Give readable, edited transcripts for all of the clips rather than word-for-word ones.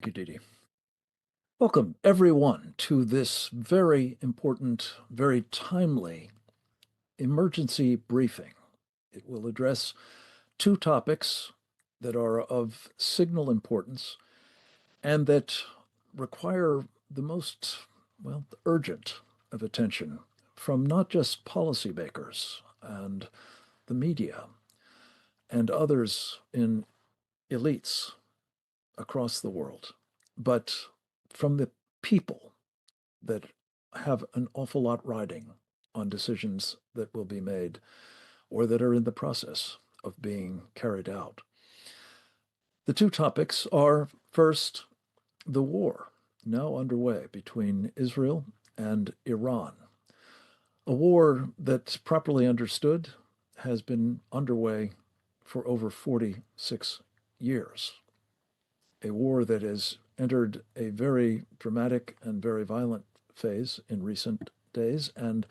Thank you, Didi. Welcome, everyone, to this very important, very timely emergency briefing. It will address two topics that are of signal importance and that require the most, urgent of attention from not just policymakers and the media and others in elites across the world, but from the people that have an awful lot riding on decisions that will be made or that are in the process of being carried out. The two topics are, first, the war now underway between Israel and Iran, a war that, properly understood, has been underway for over 46 years. A war that has entered a very dramatic and very violent phase in recent days, and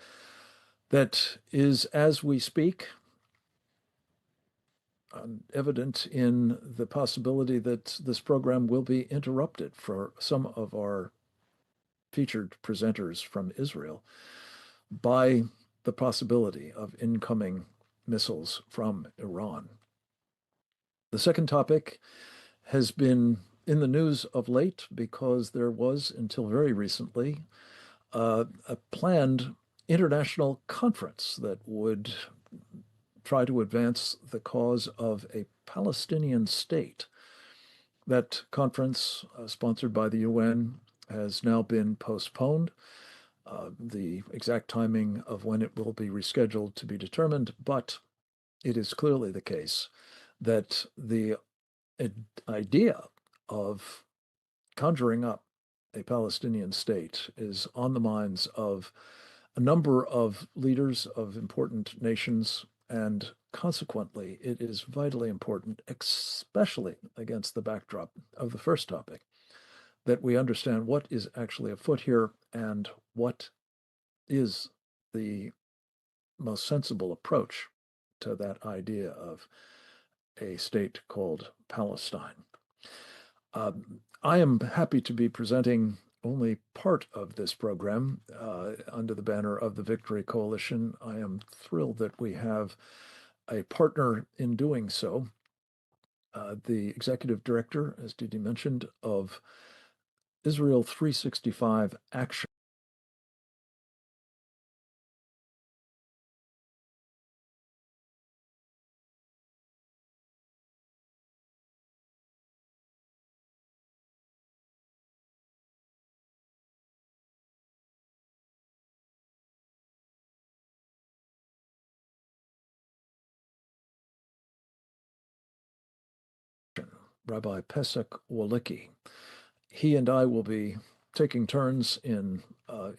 that is, as we speak, evident in the possibility that this program will be interrupted for some of our featured presenters from Israel by the possibility of incoming missiles from Iran. The second topic has been in the news of late because there was, until very recently, a planned international conference that would try to advance the cause of a Palestinian state. That conference, sponsored by the UN, has now been postponed. The exact timing of when it will be rescheduled to be determined, but it is clearly the case that the idea of conjuring up a Palestinian state is on the minds of a number of leaders of important nations, and consequently, it is vitally important, especially against the backdrop of the first topic, that we understand what is actually afoot here and what is the most sensible approach to that idea of a state called Palestine. I am happy to be presenting only part of this program under the banner of the Victory Coalition. I am thrilled that we have a partner in doing so, the executive director, as Didi mentioned, of Israel365 Action. Rabbi Pesach Walicki. He and I will be taking turns in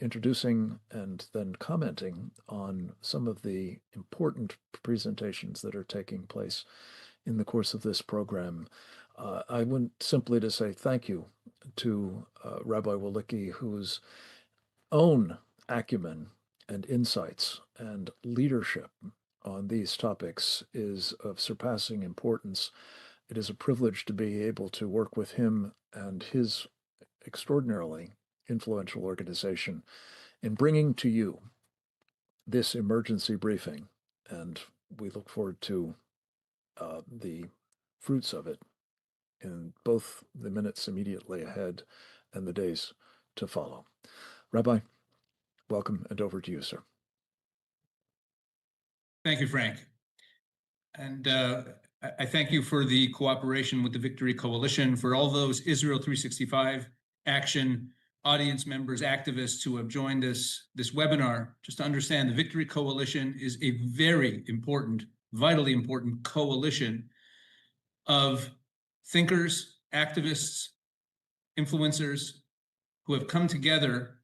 introducing and then commenting on some of the important presentations that are taking place in the course of this program. I want simply to say thank you to Rabbi Walicki, whose own acumen and insights and leadership on these topics is of surpassing importance. It is a privilege to be able to work with him and his extraordinarily influential organization in bringing to you this emergency briefing, and we look forward to the fruits of it in both the minutes immediately ahead and the days to follow. Rabbi, welcome, and over to you, sir. Thank you, Frank. And I thank you for the cooperation with the Victory Coalition, for all those Israel365 Action audience members, activists who have joined this webinar. Just to understand, the Victory Coalition is a very important, vitally important coalition of thinkers, activists, influencers who have come together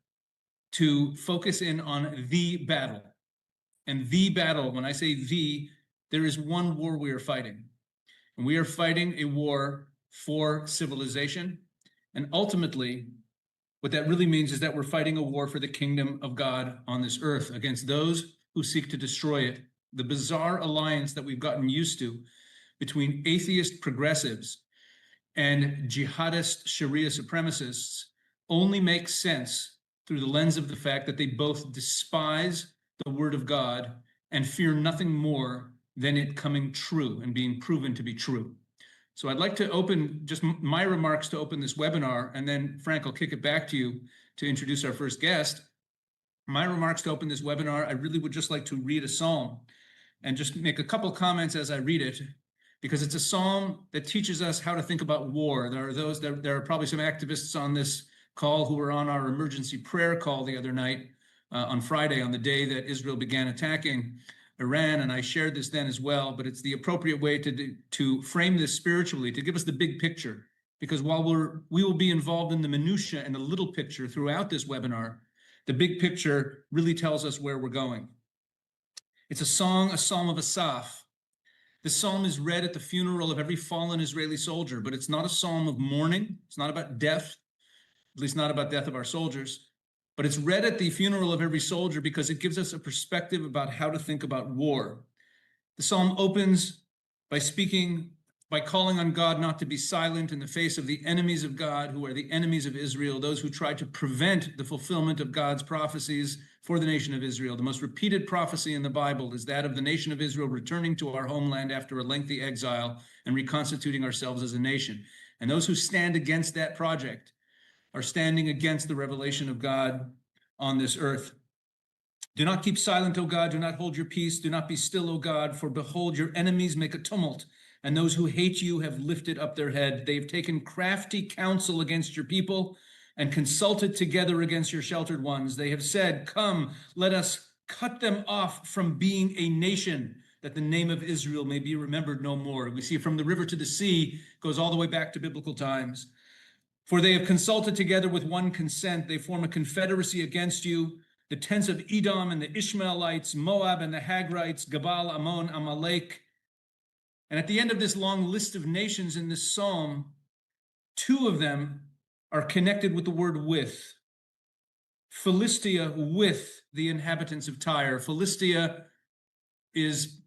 to focus in on the battle. And the battle, when I say the, there is one war we are fighting. And we are fighting a war for civilization. And ultimately, what that really means is that we're fighting a war for the kingdom of God on this earth against those who seek to destroy it. The bizarre alliance that we've gotten used to between atheist progressives and jihadist Sharia supremacists only make sense through the lens of the fact that they both despise the word of God and fear nothing more than it coming true and being proven to be true. So I'd like to open just my remarks to open this webinar, and then Frank, I'll kick it back to you to introduce our first guest. My remarks to open this webinar, I really would just like to read a psalm and just make a couple comments as I read it, because it's a psalm that teaches us how to think about war. There are probably some activists on this call who were on our emergency prayer call the other night on Friday, on the day that Israel began attacking Iran, and I shared this then as well, but it's the appropriate way to frame this spiritually, to give us the big picture, because while we will be involved in the minutiae and the little picture throughout this webinar, the big picture really tells us where we're going. It's a psalm of Asaph. The psalm is read at the funeral of every fallen Israeli soldier, but it's not a psalm of mourning. It's not about death, at least not about death of our soldiers. But it's read at the funeral of every soldier because it gives us a perspective about how to think about war. The psalm opens by calling on God not to be silent in the face of the enemies of God, who are the enemies of Israel, those who try to prevent the fulfillment of God's prophecies for the nation of Israel. The most repeated prophecy in the Bible is that of the nation of Israel returning to our homeland after a lengthy exile and reconstituting ourselves as a nation. And those who stand against that project are standing against the revelation of God on this earth. Do not keep silent, O God. Do not hold your peace. Do not be still, O God, for behold, your enemies make a tumult, and those who hate you have lifted up their head. They have taken crafty counsel against your people and consulted together against your sheltered ones. They have said, come, let us cut them off from being a nation, that the name of Israel may be remembered no more. We see from the river to the sea goes all the way back to biblical times. For they have consulted together with one consent. They form a confederacy against you. The tents of Edom and the Ishmaelites, Moab and the Hagrites, Gebal, Ammon, Amalek. And at the end of this long list of nations in this psalm, two of them are connected with the word with. Philistia with the inhabitants of Tyre. Philistia is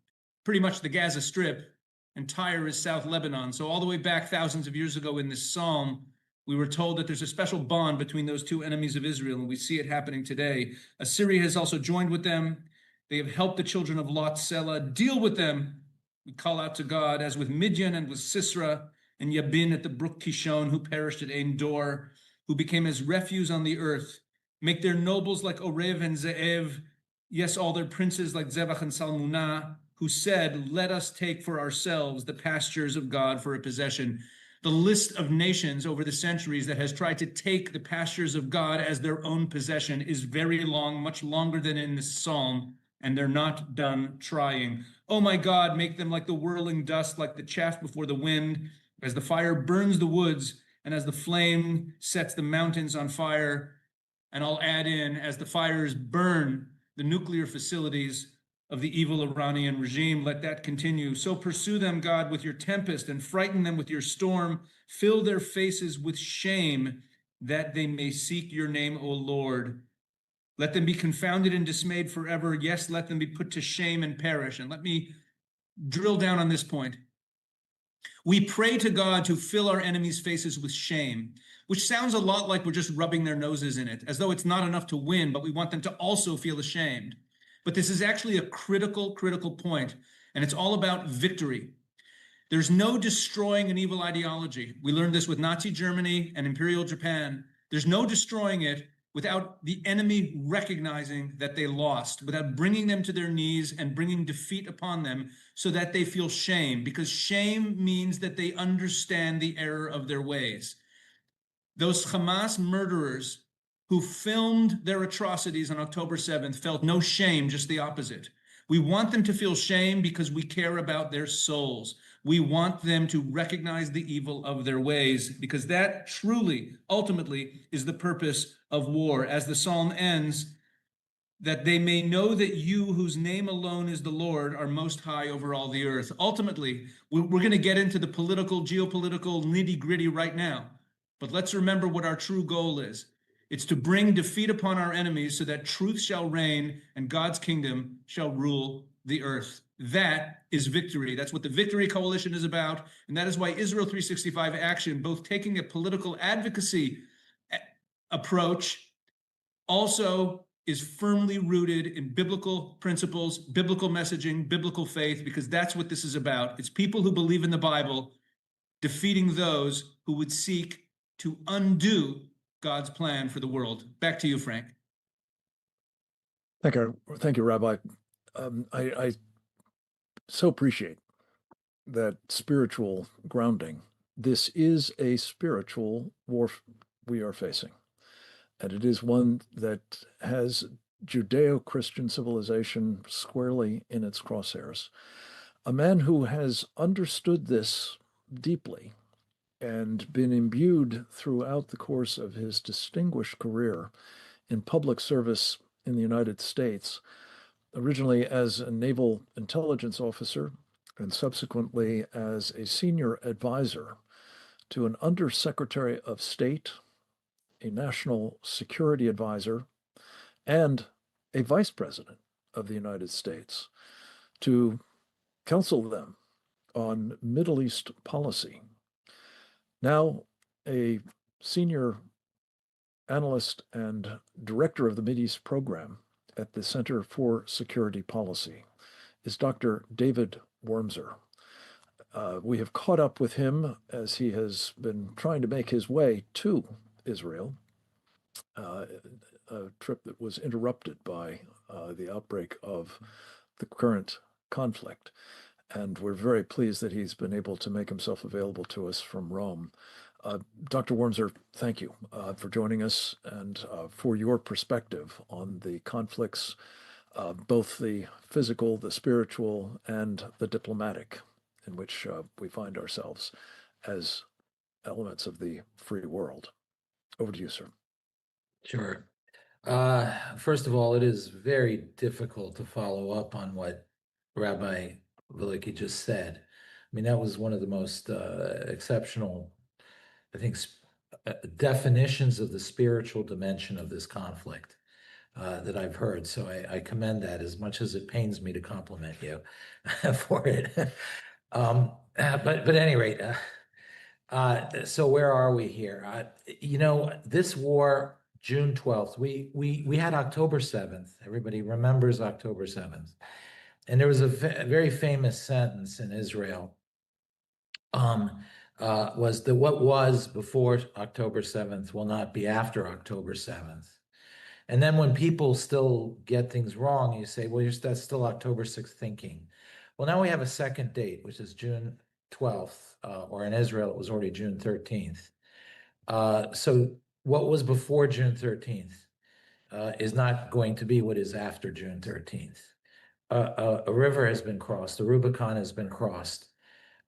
pretty much the Gaza Strip, and Tyre is South Lebanon. So all the way back thousands of years ago in this psalm, we were told that there's a special bond between those two enemies of Israel, and we see it happening today. Assyria has also joined with them. They have helped the children of Lot, Selah, deal with them. We call out to God, as with Midian and with Sisera and Yabin at the brook Kishon, who perished at Ein Dor, who became as refuse on the earth. Make their nobles like Orev and Ze'ev, yes, all their princes like Zebach and Salmunah, who said, let us take for ourselves the pastures of God for a possession. The list of nations over the centuries that has tried to take the pastures of God as their own possession is very long, much longer than in this psalm, and they're not done trying. Oh my God, make them like the whirling dust, like the chaff before the wind, as the fire burns the woods, and as the flame sets the mountains on fire. And I'll add in, as the fires burn the nuclear facilities of the evil Iranian regime, let that continue. So pursue them, God, with your tempest and frighten them with your storm. Fill their faces with shame that they may seek your name, O Lord. Let them be confounded and dismayed forever. Yes, let them be put to shame and perish. And let me drill down on this point. We pray to God to fill our enemies' faces with shame, which sounds a lot like we're just rubbing their noses in it, as though it's not enough to win, but we want them to also feel ashamed. But this is actually a critical point, and it's all about victory. There's no destroying an evil ideology. We learned this with Nazi Germany and Imperial Japan. There's no destroying it without the enemy recognizing that they lost, without bringing them to their knees and bringing defeat upon them so that they feel shame, because shame means that they understand the error of their ways. Those Hamas murderers who filmed their atrocities on October 7th felt no shame, just the opposite. We want them to feel shame because we care about their souls. We want them to recognize the evil of their ways, because that truly, ultimately, is the purpose of war. As the psalm ends, that they may know that you, whose name alone is the Lord, are most high over all the earth. Ultimately, we're going to get into the political, geopolitical nitty-gritty right now. But let's remember what our true goal is. It's to bring defeat upon our enemies so that truth shall reign and God's kingdom shall rule the earth. That is victory. That's what the Victory Coalition is about. And that is why Israel365 Action, both taking a political advocacy approach, also is firmly rooted in biblical principles, biblical messaging, biblical faith, because that's what this is about. It's people who believe in the Bible defeating those who would seek to undo God's plan for the world. Back to you, Frank. Thank you, Rabbi. I so appreciate that spiritual grounding. This is a spiritual war we are facing, and it is one that has Judeo-Christian civilization squarely in its crosshairs. A man who has understood this deeply and been imbued throughout the course of his distinguished career in public service in the United States, originally as a naval intelligence officer and subsequently as a senior advisor to an undersecretary of state, a national security advisor, and a vice president of the United States to counsel them on Middle East policy. Now a senior analyst and director of the Mideast program at the Center for Security Policy is Dr. David Wormser. We have caught up with him as he has been trying to make his way to Israel, a trip that was interrupted by the outbreak of the current conflict. And we're very pleased that he's been able to make himself available to us from Rome. Dr. Wormser, thank you for joining us and for your perspective on the conflicts, both the physical, the spiritual, and the diplomatic, in which we find ourselves as elements of the free world. Over to you, sir. Sure. First of all, it is very difficult to follow up on what Rabbi Veliky just said. I mean, that was one of the most exceptional, I think, definitions of the spiritual dimension of this conflict that I've heard. So I commend that, as much as it pains me to compliment you for it. But at any rate, so where are we here? This war, June 12th, we had October 7th. Everybody remembers October 7th. And there was a very famous sentence in Israel, was that what was before October 7th will not be after October 7th. And then when people still get things wrong, you say, well, that's still October 6th thinking. Well, now we have a second date, which is June 12th, or in Israel, it was already June 13th. So what was before June 13th is not going to be what is after June 13th. A river has been crossed, the Rubicon has been crossed,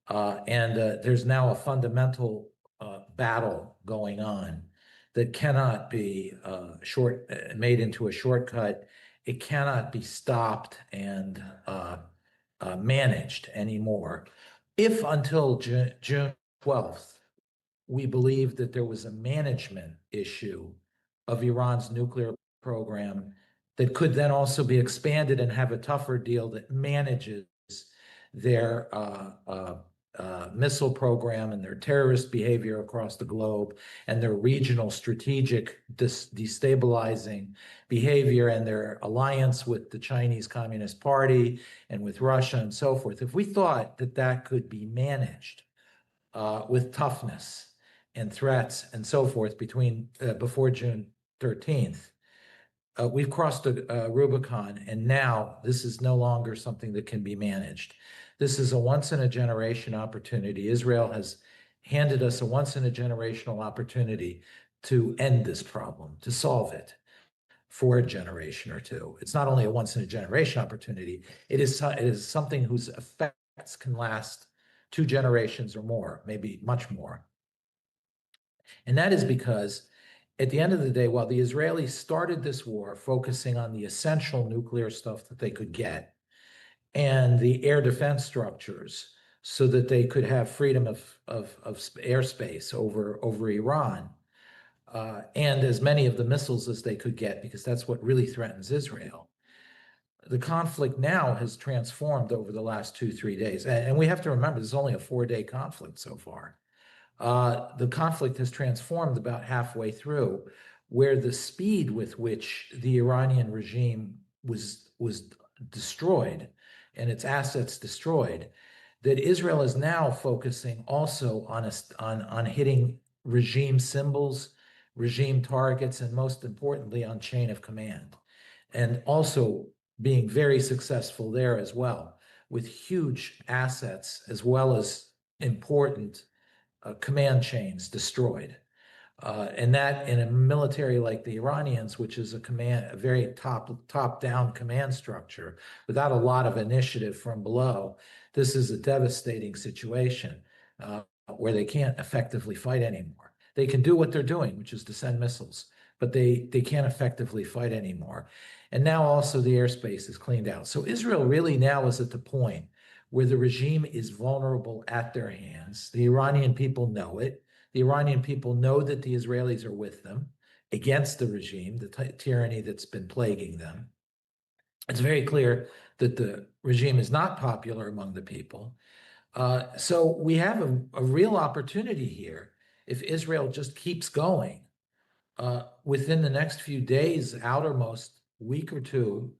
and there's now a fundamental battle going on that cannot be made into a shortcut. It cannot be stopped and managed anymore. If until June 12th, we believed that there was a management issue of Iran's nuclear program that could then also be expanded and have a tougher deal that manages their missile program and their terrorist behavior across the globe and their regional strategic destabilizing behavior and their alliance with the Chinese Communist Party and with Russia and so forth. If we thought that that could be managed with toughness and threats and so forth before June 13th, we've crossed the Rubicon, and now this is no longer something that can be managed. This is a once-in-a-generation opportunity. Israel has handed us a once-in-a-generational opportunity to end this problem, to solve it for a generation or two. It's not only a once-in-a-generation opportunity, it is something whose effects can last 2 generations or more, maybe much more. And that is because at the end of the day, while the Israelis started this war focusing on the essential nuclear stuff that they could get and the air defense structures so that they could have freedom of airspace over Iran, and as many of the missiles as they could get, because that's what really threatens Israel. the conflict now has transformed over the last 2-3 days. And we have to remember, this is only a 4-day conflict so far. The conflict has transformed about halfway through, where the speed with which the Iranian regime was destroyed and its assets destroyed, that Israel is now focusing also on hitting regime symbols, regime targets, and most importantly, on chain of command. And also being very successful there as well, with huge assets as well as important command chains destroyed. And that in a military like the Iranians, which is a very top-down command structure without a lot of initiative from below, this is a devastating situation where they can't effectively fight anymore. They can do what they're doing, which is to send missiles, but they can't effectively fight anymore. And now also the airspace is cleaned out. So Israel really now is at the point where the regime is vulnerable at their hands. The Iranian people know it. The Iranian people know that the Israelis are with them against the regime, the tyranny that's been plaguing them. It's very clear that the regime is not popular among the people. So we have a real opportunity here if Israel just keeps going within the next few days, outermost week or two,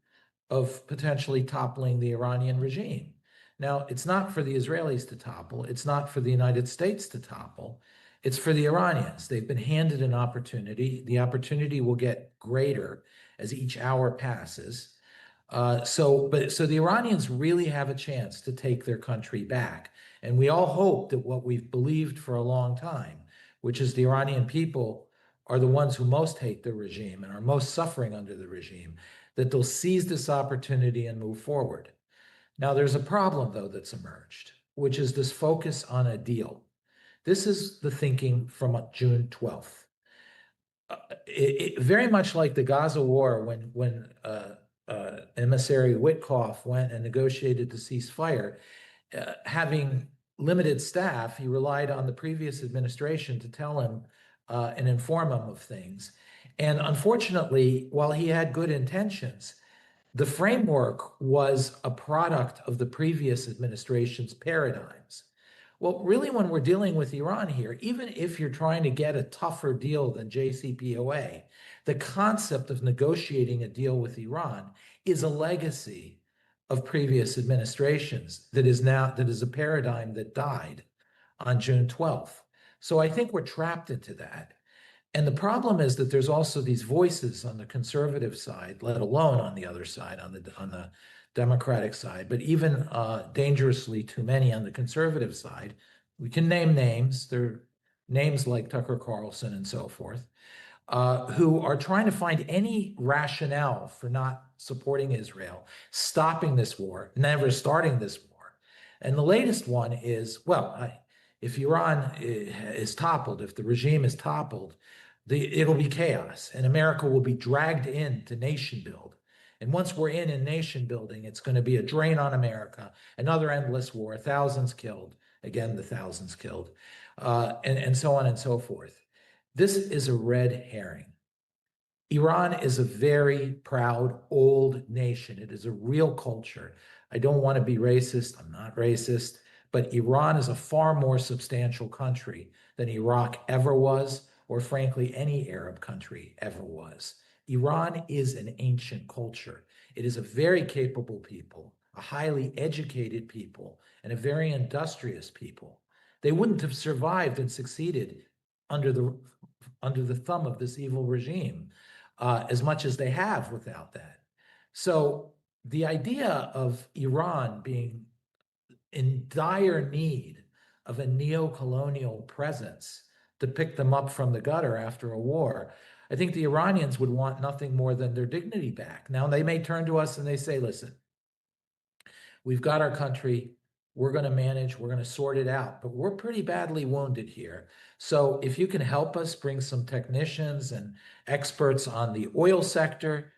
of potentially toppling the Iranian regime. Now, it's not for the Israelis to topple. It's not for the United States to topple. It's for the Iranians. They've been handed an opportunity. The opportunity will get greater as each hour passes. So the Iranians really have a chance to take their country back. And we all hope that what we've believed for a long time, which is the Iranian people are the ones who most hate the regime and are most suffering under the regime, that they'll seize this opportunity and move forward. Now, there's a problem, though, that's emerged, which is this focus on a deal. This is the thinking from June 12th. Very much like the Gaza war, when emissary Witkoff went and negotiated the ceasefire, having limited staff, he relied on the previous administration to tell him and inform him of things. And unfortunately, while he had good intentions, the framework was a product of the previous administration's paradigms. Well, really, when we're dealing with Iran here, even if you're trying to get a tougher deal than JCPOA, the concept of negotiating a deal with Iran is a legacy of previous administrations that is a paradigm that died on June 12th. So I think we're trapped into that. And the problem is that there's also these voices on the conservative side, let alone on the other side, on the Democratic side, but even dangerously too many on the conservative side. We can name names. There are names like Tucker Carlson and so forth, who are trying to find any rationale for not supporting Israel, stopping this war, never starting this war. And the latest one is, well, if Iran is toppled, if the regime is toppled, it'll be chaos, and America will be dragged into nation build. And once we're in nation building, it's going to be a drain on America, another endless war, thousands killed, again, the thousands killed, and so on and so forth. This is a red herring. Iran is a very proud, old nation. It is a real culture. I don't want to be racist. I'm not racist. But Iran is a far more substantial country than Iraq ever was, or frankly, any Arab country ever was. Iran is an ancient culture. It is a very capable people, a highly educated people, and a very industrious people. They wouldn't have survived and succeeded under the thumb of this evil regime as much as they have without that. So the idea of Iran being in dire need of a neo-colonial presence to pick them up from the gutter after a war, I think the Iranians would want nothing more than their dignity back. Now, they may turn to us and they say, listen, we've got our country, we're going to manage, we're going to sort it out, but we're pretty badly wounded here. So if you can help us bring some technicians and experts on the oil sector,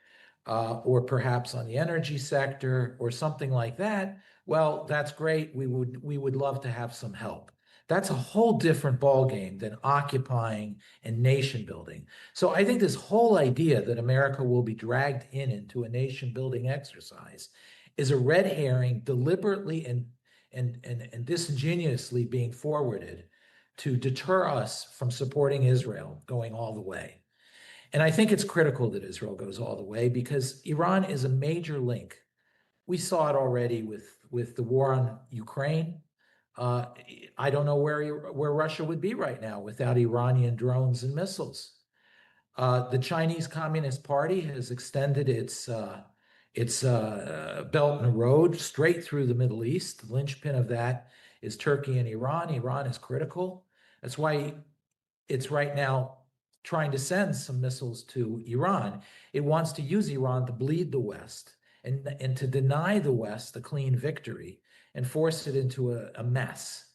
or perhaps on the energy sector or something like that, well, that's great. We would love to have some help. That's a whole different ballgame than occupying and nation building. So I think this whole idea that America will be dragged into a nation building exercise is a red herring, deliberately and disingenuously being forwarded to deter us from supporting Israel going all the way. And I think it's critical that Israel goes all the way because Iran is a major link. We saw it already with the war on Ukraine. I don't know where Russia would be right now without Iranian drones and missiles. The Chinese Communist Party has extended its Belt and Road straight through the Middle East. The linchpin of that is Turkey and Iran. Iran is critical. That's why it's right now trying to send some missiles to Iran. It wants to use Iran to bleed the West and to deny the West a clean victory and force it into a mess.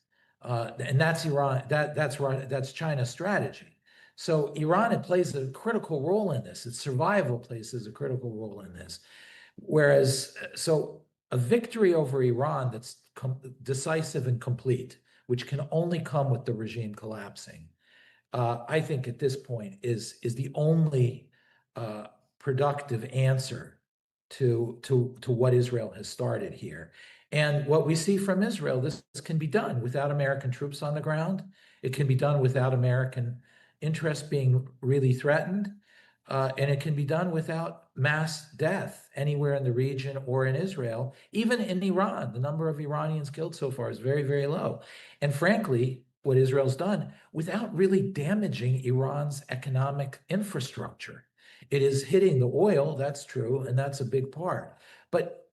And that's Iran. That's China's strategy. So Iran plays a critical role in this. Its survival plays a critical role in this. Whereas, so a victory over Iran that's decisive and complete, which can only come with the regime collapsing, I think at this point is the only productive answer to what Israel has started here. And what we see from Israel, this can be done without American troops on the ground. It can be done without American interest being really threatened. And it can be done without mass death anywhere in the region or in Israel. Even in Iran, the number of Iranians killed so far is very, very low. And frankly, what Israel's done without really damaging Iran's economic infrastructure. It is hitting the oil, that's true, and that's a big part. But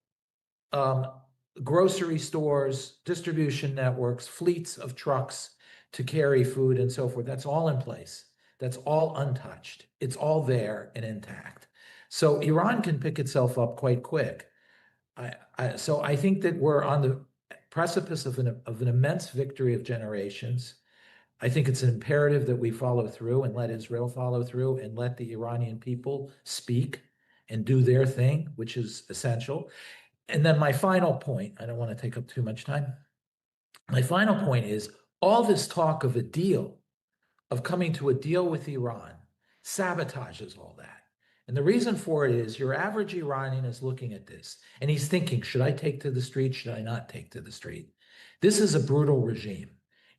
grocery stores, distribution networks, fleets of trucks to carry food and so forth, that's all in place. That's all untouched. It's all there and intact. So Iran can pick itself up quite quick. So I think that we're on the precipice of an immense victory of generations. I think it's an imperative that we follow through and let Israel follow through and let the Iranian people speak and do their thing, which is essential. And then my final point, I don't want to take up too much time. My final point is all this talk of a deal, of coming to a deal with Iran, sabotages all that. And the reason for it is your average Iranian is looking at this and he's thinking, should I take to the street? Should I not take to the street? This is a brutal regime.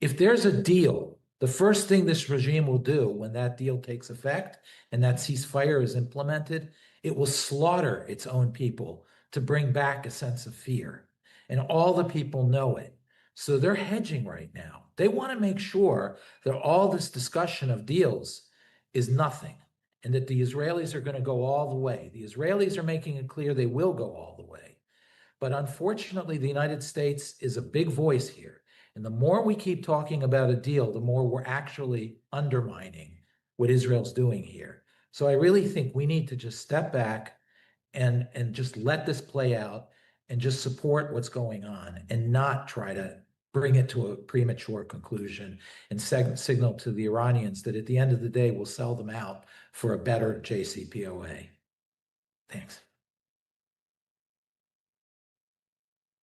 If there's a deal, the first thing this regime will do when that deal takes effect and that ceasefire is implemented, it will slaughter its own people to bring back a sense of fear. And all the people know it. So they're hedging right now. They want to make sure that all this discussion of deals is nothing and that the Israelis are going to go all the way. The Israelis are making it clear they will go all the way. But unfortunately, the United States is a big voice here. And the more we keep talking about a deal, the more we're actually undermining what Israel's doing here. So I really think we need to just step back and just let this play out and just support what's going on and not try to bring it to a premature conclusion and signal to the Iranians that at the end of the day, we'll sell them out for a better JCPOA. Thanks.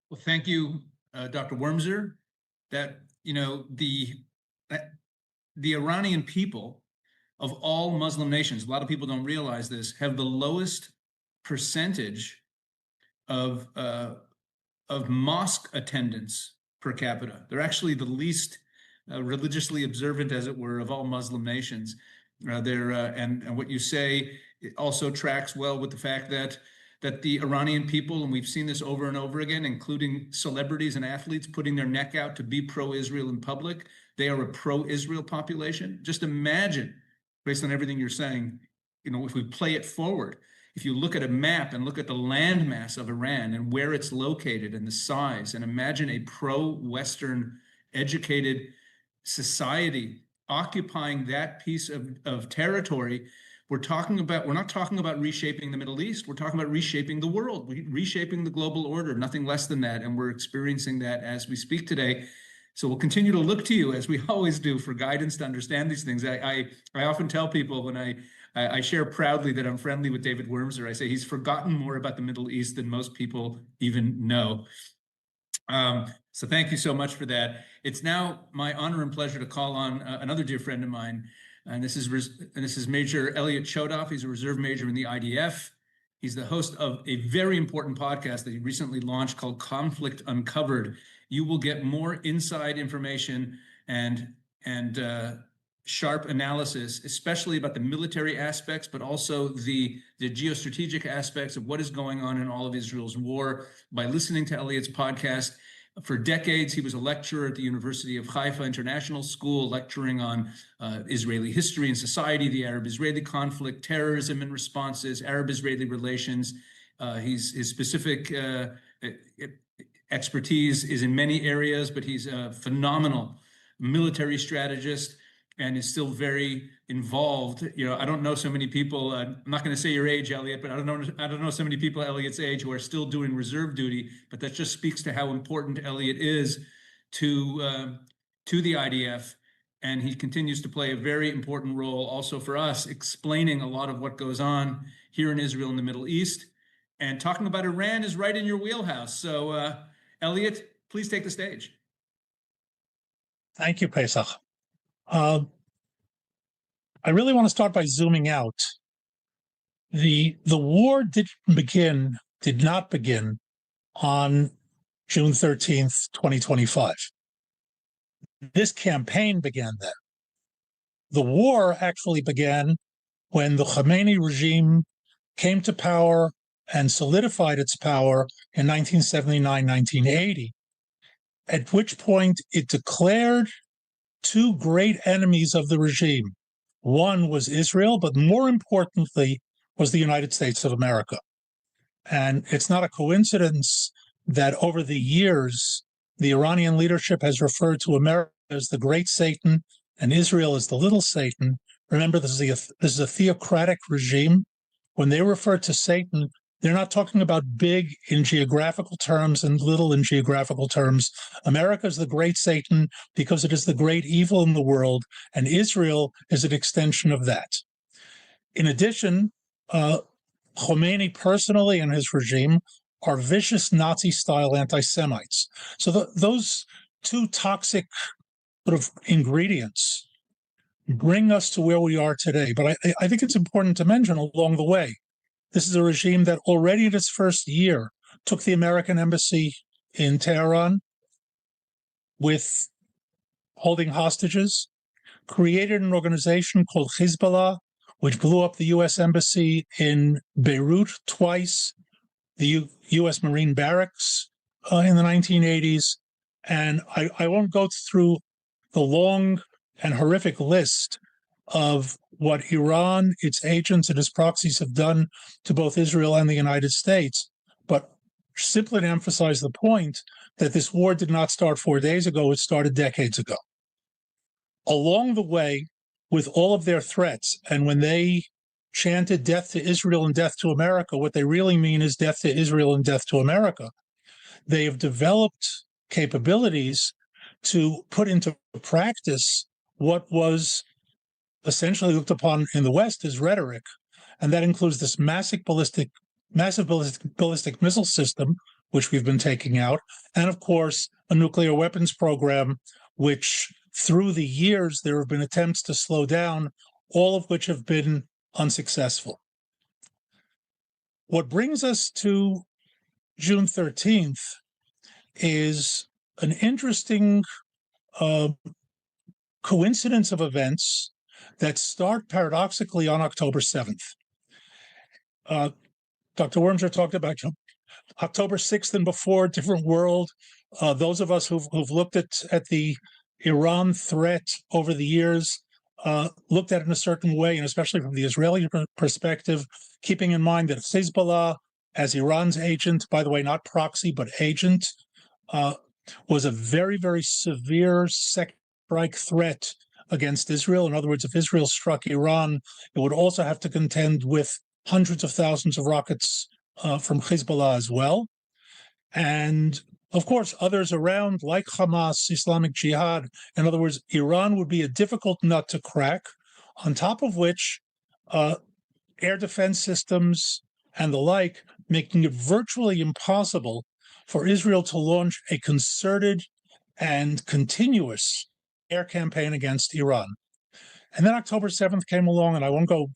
Well, thank you, Dr. Wormser. That, you know, the Iranian people of all Muslim nations, a lot of people don't realize this, have the lowest percentage of mosque attendance per capita. They're actually the least religiously observant, as it were, of all Muslim nations. And what you say also tracks well with the fact that the Iranian people, and we've seen this over and over again, including celebrities and athletes putting their neck out to be pro-Israel in public, they are a pro-Israel population. Just imagine, based on everything you're saying, you know, if we play it forward, if you look at a map and look at the landmass of Iran and where it's located and the size, and imagine a pro-Western educated society occupying that piece of territory, we're not talking about reshaping the Middle East. We're talking about reshaping the world, reshaping the global order, nothing less than that. And we're experiencing that as we speak today. So we'll continue to look to you, as we always do, for guidance to understand these things. I often tell people when I share proudly that I'm friendly with David Wormser, I say he's forgotten more about the Middle East than most people even know. So thank you so much for that. It's now my honor and pleasure to call on another dear friend of mine, and this is Major Elliot Chodoff. He's a reserve major in the IDF. He's the host of a very important podcast that he recently launched called Conflict Uncovered. You will get more inside information and sharp analysis, especially about the military aspects, but also the geostrategic aspects of what is going on in all of Israel's war by listening to Elliot's podcast. For decades, he was a lecturer at the University of Haifa International School, lecturing on Israeli history and society, the Arab-Israeli conflict, terrorism and responses, Arab-Israeli relations. His specific expertise is in many areas, but he's a phenomenal military strategist and is still very involved. You know, I don't know so many people, I'm not going to say your age, Elliot, but I don't know so many people Elliot's age who are still doing reserve duty, but that just speaks to how important Elliot is to the IDF. And he continues to play a very important role also for us, explaining a lot of what goes on here in Israel and the Middle East. And talking about Iran is right in your wheelhouse. So, Elliot, please take the stage. Thank you, Pesach. I really want to start by zooming out. The war did not begin on June 13th, 2025. This campaign began then. The war actually began when the Khomeini regime came to power and solidified its power in 1979, 1980, at which point it declared two great enemies of the regime. One was Israel, but more importantly was the United States of America. And it's not a coincidence that over the years, the Iranian leadership has referred to America as the great Satan and Israel as the little Satan. Remember, this is a theocratic regime. When they refer to Satan, they're not talking about big in geographical terms and little in geographical terms. America is the great Satan because it is the great evil in the world, and Israel is an extension of that. In addition, Khomeini personally and his regime are vicious Nazi-style anti-Semites. So those two toxic sort of ingredients bring us to where we are today. But I think it's important to mention along the way, this is a regime that already in its first year took the American embassy in Tehran with holding hostages, created an organization called Hezbollah, which blew up the U.S. embassy in Beirut twice, the U.S. Marine barracks in the 1980s. And I won't go through the long and horrific list of what Iran, its agents, and its proxies have done to both Israel and the United States, but simply to emphasize the point that this war did not start 4 days ago, it started decades ago. Along the way, with all of their threats, and when they chanted death to Israel and death to America, what they really mean is death to Israel and death to America, they have developed capabilities to put into practice what was essentially looked upon in the West as rhetoric, and that includes this massive ballistic missile system, which we've been taking out, and of course, a nuclear weapons program, which through the years there have been attempts to slow down, all of which have been unsuccessful. What brings us to June 13th is an interesting coincidence of events that start paradoxically on October 7th. Dr. Wormser talked about October 6th and before, different world. Those of us who've looked at the Iran threat over the years looked at it in a certain way, and especially from the Israeli perspective, keeping in mind that Hezbollah, as Iran's agent, by the way, not proxy, but agent, was a very, very severe second strike threat against Israel. In other words, if Israel struck Iran, it would also have to contend with hundreds of thousands of rockets from Hezbollah as well. And of course, others around, like Hamas, Islamic Jihad. In other words, Iran would be a difficult nut to crack, on top of which air defense systems and the like, making it virtually impossible for Israel to launch a concerted and continuous air campaign against Iran. And then October 7th came along, and I won't go,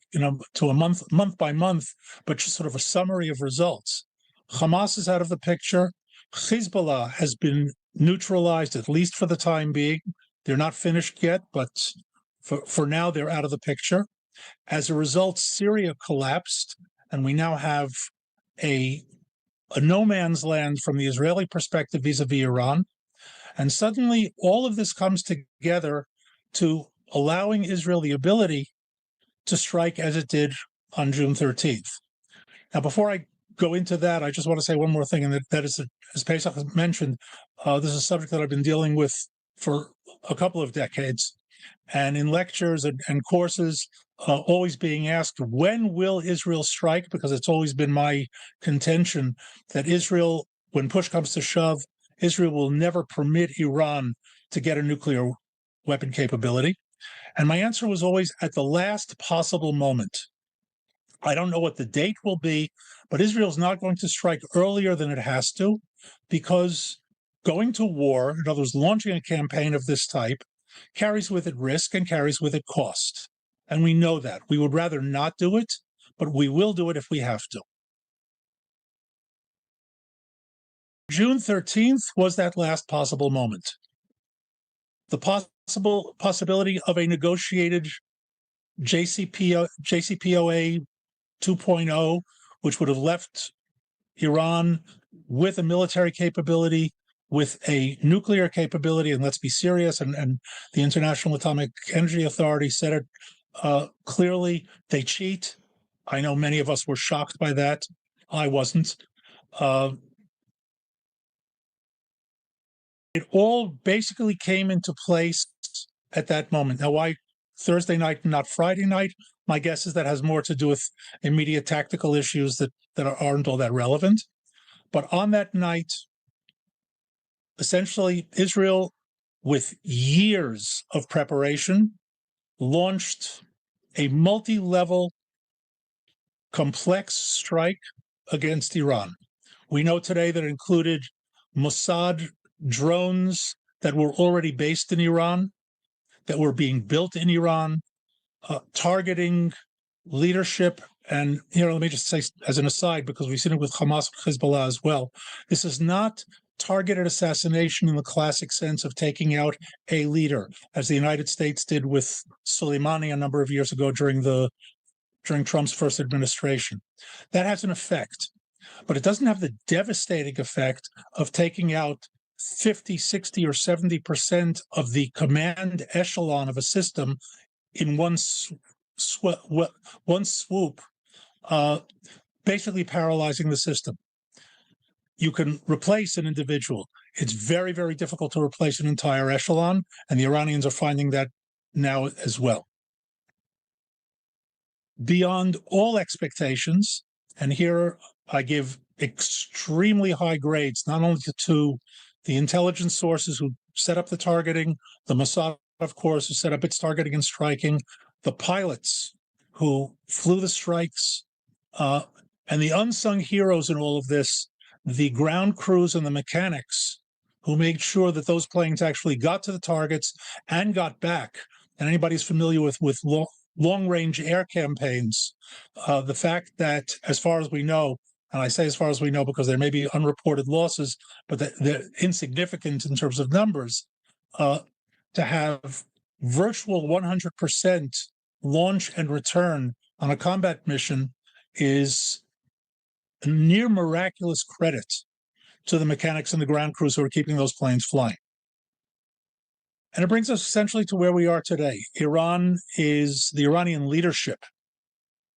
to a month by month, but just sort of a summary of results. Hamas is out of the picture. Hezbollah has been neutralized, at least for the time being. They're not finished yet, but for now, they're out of the picture. As a result, Syria collapsed, and we now have a no man's land from the Israeli perspective vis-a-vis Iran. And suddenly, all of this comes together to allowing Israel the ability to strike as it did on June 13th. Now, before I go into that, I just want to say one more thing, and that is, as Pesach mentioned, this is a subject that I've been dealing with for a couple of decades. And in lectures and courses, always being asked, when will Israel strike? Because it's always been my contention that Israel, when push comes to shove, Israel will never permit Iran to get a nuclear weapon capability. And my answer was always at the last possible moment. I don't know what the date will be, but Israel's not going to strike earlier than it has to, because going to war, in other words, launching a campaign of this type, carries with it risk and carries with it cost. And we know that. We would rather not do it, but we will do it if we have to. June 13th was that last possible moment. The possibility of a negotiated JCPOA 2.0, which would have left Iran with a military capability, with a nuclear capability, and let's be serious, and the International Atomic Energy Authority said it clearly, they cheat. I know many of us were shocked by that. I wasn't. It all basically came into place at that moment. Now, why Thursday night and not Friday night? My guess is that has more to do with immediate tactical issues that aren't all that relevant. But on that night, essentially, Israel, with years of preparation, launched a multi-level, complex strike against Iran. We know today that it included Mossad drones that were already based in Iran, that were being built in Iran, targeting leadership. And let me just say as an aside, because we've seen it with Hamas and Hezbollah as well, this is not targeted assassination in the classic sense of taking out a leader, as the United States did with Soleimani a number of years ago during Trump's first administration. That has an effect, but it doesn't have the devastating effect of taking out 50, 60, or 70% of the command echelon of a system in one swoop, basically paralyzing the system. You can replace an individual. It's very, very difficult to replace an entire echelon, and the Iranians are finding that now as well. Beyond all expectations, and here I give extremely high grades, not only to the intelligence sources who set up the targeting, the Mossad, of course, who set up its targeting and striking, the pilots who flew the strikes, and the unsung heroes in all of this, the ground crews and the mechanics who made sure that those planes actually got to the targets and got back. And anybody's familiar with long-range air campaigns, the fact that, as far as we know, and I say as far as we know because there may be unreported losses, but they're insignificant in terms of numbers, to have virtual 100% launch and return on a combat mission is a near miraculous credit to the mechanics and the ground crews who are keeping those planes flying. And it brings us essentially to where we are today. The Iranian leadership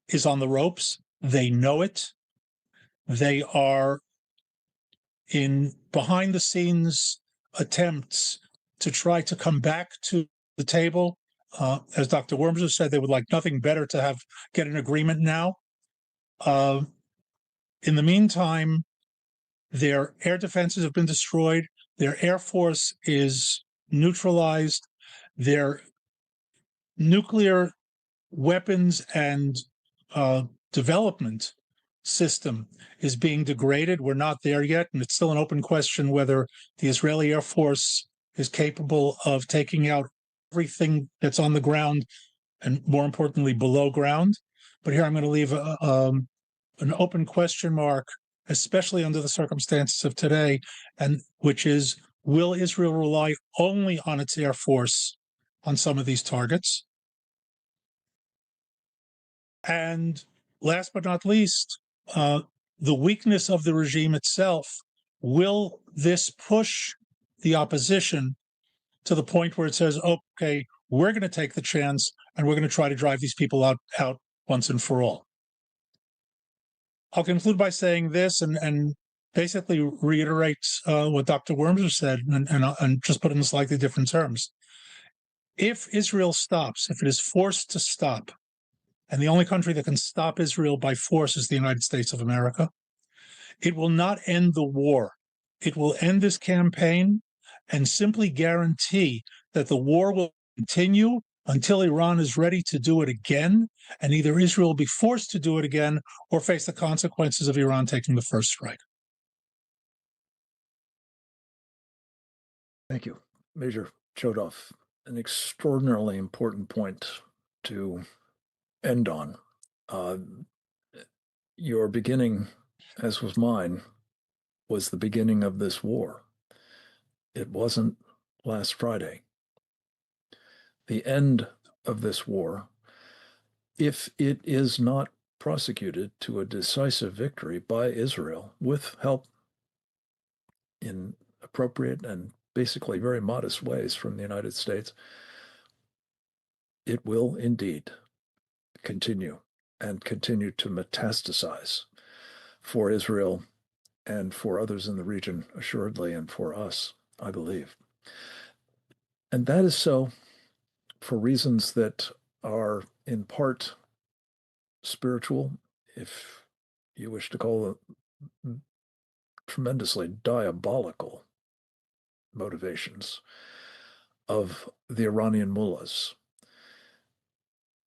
is on the ropes. They know it. They are in behind-the-scenes attempts to try to come back to the table. As Dr. Wormser said, they would like nothing better to get an agreement now. In the meantime, their air defenses have been destroyed. Their air force is neutralized. Their nuclear weapons and development system is being degraded. We're not there yet, and it's still an open question whether the Israeli Air Force is capable of taking out everything that's on the ground and, more importantly, below ground. But here I'm going to leave an open question mark, especially under the circumstances of today, and which is, will Israel rely only on its Air Force on some of these targets? And last but not least, the weakness of the regime itself. Will this push the opposition to the point where it says, okay, we're going to take the chance and we're going to try to drive these people out once and for all? I'll conclude by saying this and basically reiterate what Dr. Wormser said and just put it in slightly different terms. If Israel stops, if it is forced to stop, and the only country that can stop Israel by force is the United States of America, it will not end the war. It will end this campaign and simply guarantee that the war will continue until Iran is ready to do it again, and either Israel will be forced to do it again or face the consequences of Iran taking the first strike. Thank you, Major Chodov. An extraordinarily important point to end on. Your beginning, as was mine, was the beginning of this war. It wasn't last Friday. The end of this war, if it is not prosecuted to a decisive victory by Israel with help in appropriate and basically very modest ways from the United States, it will indeed continue and continue to metastasize for Israel and for others in the region, assuredly, and for us, I believe. And that is so for reasons that are in part spiritual, if you wish to call them, tremendously diabolical motivations of the Iranian mullahs,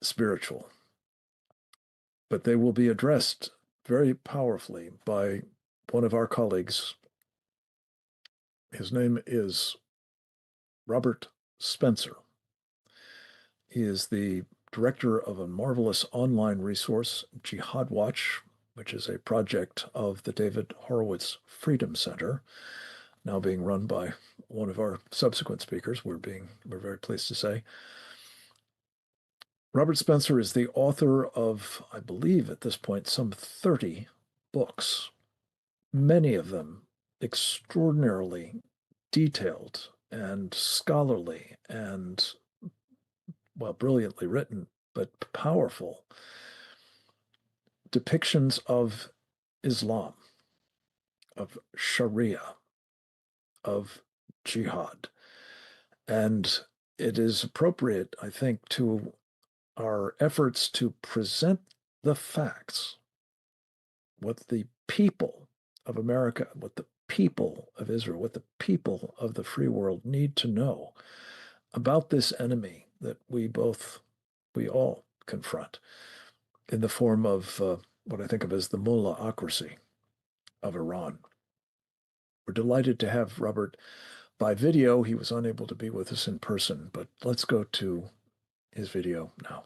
spiritual. But they will be addressed very powerfully by one of our colleagues. His name is Robert Spencer. He is the director of a marvelous online resource, Jihad Watch, which is a project of the David Horowitz Freedom Center, now being run by one of our subsequent speakers, we're very pleased to say. Robert Spencer is the author of, I believe at this point, some 30 books, many of them extraordinarily detailed and scholarly and, well, brilliantly written, but powerful depictions of Islam, of Sharia, of jihad. And it is appropriate, I think, to our efforts to present the facts, what the people of America, what the people of Israel, what the people of the free world need to know about this enemy that we all confront in the form of what I think of as the mullahocracy of Iran. We're delighted to have Robert by video. He was unable to be with us in person, but let's go to his video now.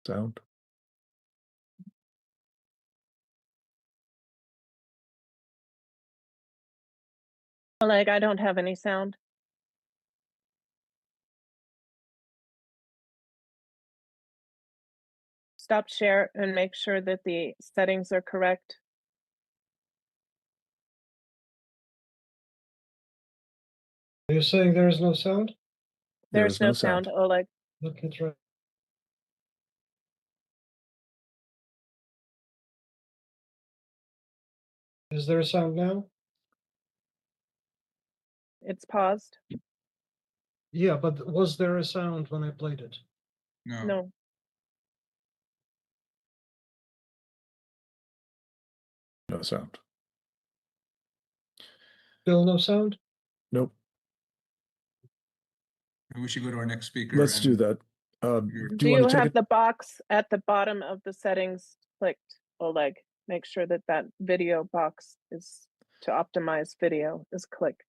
Sound? Oleg, I don't have any sound. Stop share and make sure that the settings are correct. Are you saying there is no sound? There's no sound, Oleg. Let me try. Is there a sound now? It's paused. Yeah, but was there a sound when I played it? No. No. No sound. Still no sound? Nope. We should go to our next speaker. Let's do that. Do you you want to take have it? the box at the bottom of the settings clicked, Oleg? Make sure that that video box is to optimize video is clicked.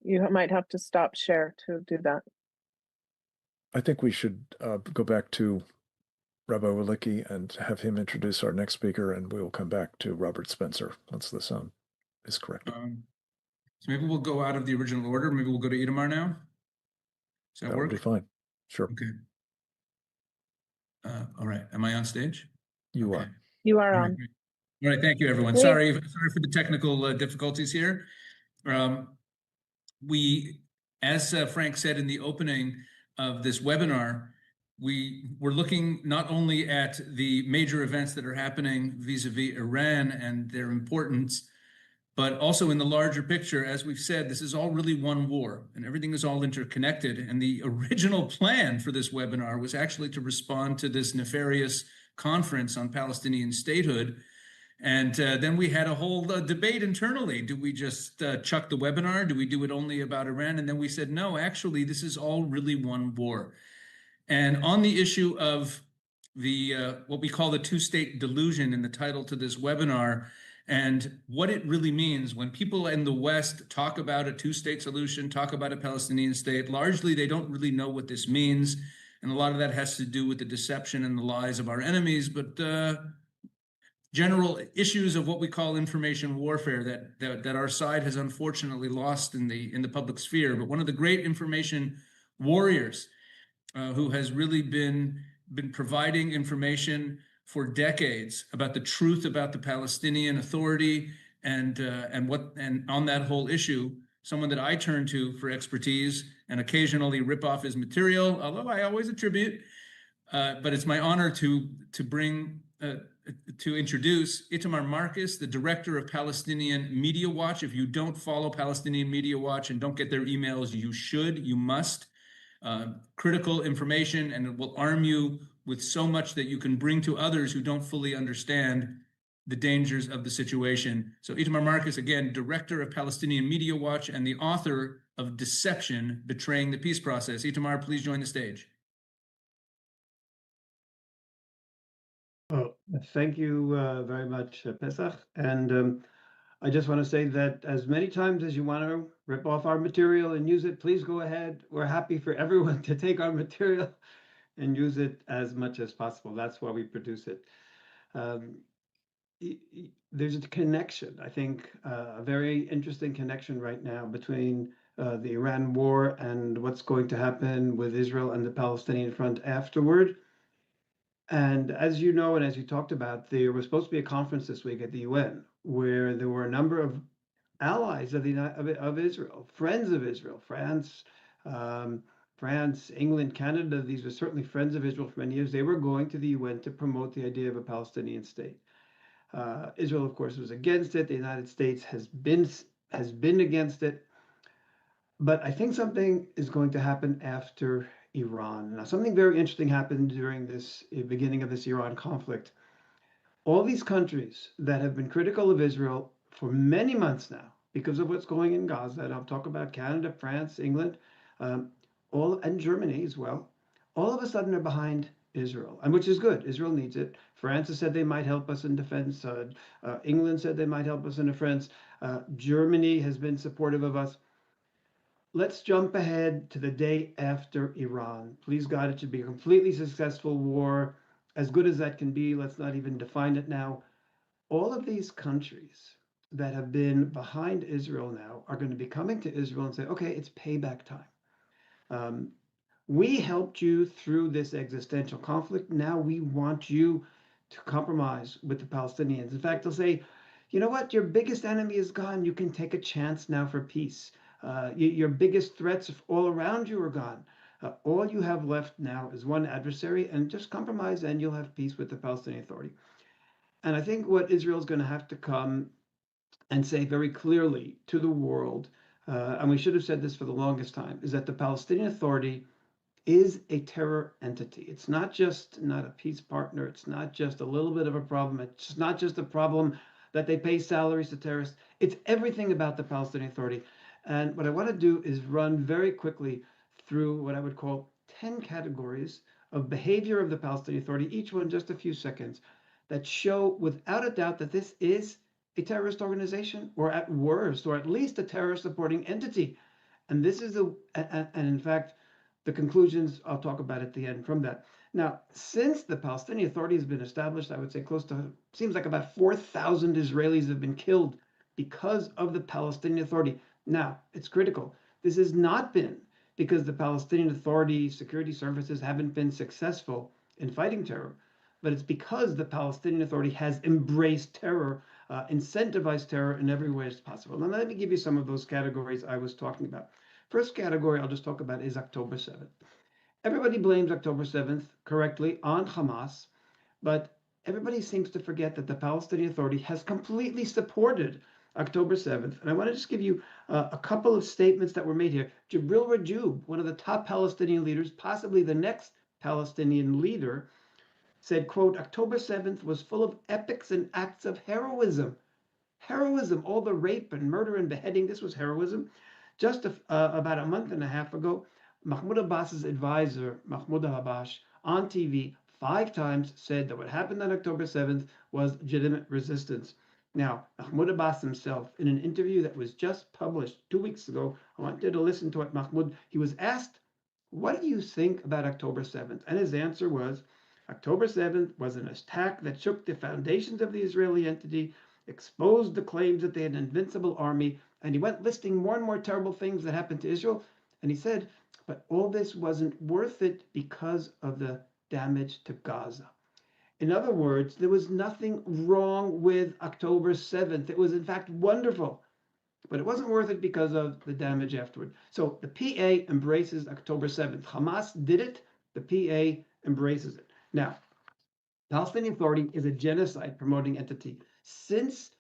You might have to stop share to do that. I think we should go back to Rabbi Walicki and have him introduce our next speaker, and we will come back to Robert Spencer once the sound is correct. So maybe we'll go out of the original order. Maybe we'll go to Itamar now. Does that That work? would be fine. Sure. Okay. All right. Am I on stage? You Okay. are. You are All on. right, great. All right. Thank you, everyone. Sorry for the technical difficulties here. As Frank said in the opening of this webinar, we're looking not only at the major events that are happening vis-a-vis Iran and their importance, but also in the larger picture. As we've said, this is all really one war and everything is all interconnected. And the original plan for this webinar was actually to respond to this nefarious conference on Palestinian statehood. And then we had a whole debate internally. Do we just chuck the webinar? Do we do it only about Iran? And then we said, no, actually, this is all really one war. And on the issue of the what we call the two-state delusion in the title to this webinar, and what it really means when people in the West talk about a two-state solution, talk about a Palestinian state, largely they don't really know what this means. And a lot of that has to do with the deception and the lies of our enemies, but general issues of what we call information warfare that our side has unfortunately lost in the public sphere. But one of the great information warriors who has really been providing information for decades about the truth about the Palestinian Authority and on that whole issue, someone that I turn to for expertise and occasionally rip off his material, although I always attribute. But it's my honor to introduce Itamar Marcus, the director of Palestinian Media Watch. If you don't follow Palestinian Media Watch and don't get their emails, you should, you must. Critical information, and it will arm you with so much that you can bring to others who don't fully understand the dangers of the situation. So Itamar Marcus, again, director of Palestinian Media Watch and the author of Deception, Betraying the Peace Process. Itamar, please join the stage. Oh, thank you very much, Pesach. And I just want to say that as many times as you want to rip off our material and use it, please go ahead. We're happy for everyone to take our material and use it as much as possible. That's why we produce it. There's a connection, I think, a very interesting connection right now between the Iran war and what's going to happen with Israel and the Palestinian front afterward. And as you know, and as you talked about, there was supposed to be a conference this week at the UN where there were a number of allies of Israel, friends of Israel, France, England, Canada. These were certainly friends of Israel for many years. They were going to the UN to promote the idea of a Palestinian state. Israel, of course, was against it. The United States has been against it. But I think something is going to happen after Iran. Now, something very interesting happened during this beginning of this Iran conflict. All these countries that have been critical of Israel for many months now, because of what's going in Gaza, and I'll talk about Canada, France, England, and Germany as well, all of a sudden are behind Israel, and which is good. Israel needs it. France has said they might help us in defense. England said they might help us in defense. Germany has been supportive of us. Let's jump ahead to the day after Iran. Please God, it should be a completely successful war, as good as that can be. Let's not even define it now. All of these countries that have been behind Israel now are going to be coming to Israel and say, okay, it's payback time. We helped you through this existential conflict. Now we want you to compromise with the Palestinians. In fact, they'll say, you know what? Your biggest enemy is gone. You can take a chance now for peace. Your biggest threats all around you are gone. All you have left now is one adversary, and just compromise and you'll have peace with the Palestinian Authority. And I think what Israel is going to have to come and say very clearly to the world, and we should have said this for the longest time, is that the Palestinian Authority is a terror entity. It's not a peace partner. It's not just a little bit of a problem. It's not just a problem that they pay salaries to terrorists. It's everything about the Palestinian Authority. And what I want to do is run very quickly through what I would call 10 categories of behavior of the Palestinian Authority, each one just a few seconds, that show without a doubt that this is a terrorist organization, or at worst, or at least a terrorist supporting entity. And this is and in fact, the conclusions I'll talk about at the end from that. Now, since the Palestinian Authority has been established, I would say close to, seems like about 4,000 Israelis have been killed because of the Palestinian Authority. Now, it's critical. This has not been because the Palestinian Authority security services haven't been successful in fighting terror, but it's because the Palestinian Authority has embraced terror, incentivized terror in every way as possible. Now, let me give you some of those categories I was talking about. First category I'll just talk about is October 7th. Everybody blames October 7th correctly on Hamas, but everybody seems to forget that the Palestinian Authority has completely supported October 7th. And I want to just give you a couple of statements that were made here. Jibril Rajoub, one of the top Palestinian leaders, possibly the next Palestinian leader, said, quote, October 7th was full of epics and acts of heroism. Heroism, all the rape and murder and beheading, this was heroism. Just about a month and a half ago, Mahmoud Abbas's advisor, Mahmoud Abbas, on TV 5 times said that what happened on October 7th was legitimate resistance. Now, Mahmoud Abbas himself, in an interview that was just published 2 weeks ago, I want you to listen to it, Mahmoud. He was asked, what do you think about October 7th? And his answer was, October 7th was an attack that shook the foundations of the Israeli entity, exposed the claims that they had an invincible army, and he went listing more and more terrible things that happened to Israel. And he said, but all this wasn't worth it because of the damage to Gaza. In other words, there was nothing wrong with October 7th. It was, in fact, wonderful. But it wasn't worth it because of the damage afterward. So the PA embraces October 7th. Hamas did it. The PA embraces it. Now, Palestinian Authority is a genocide promoting entity. Since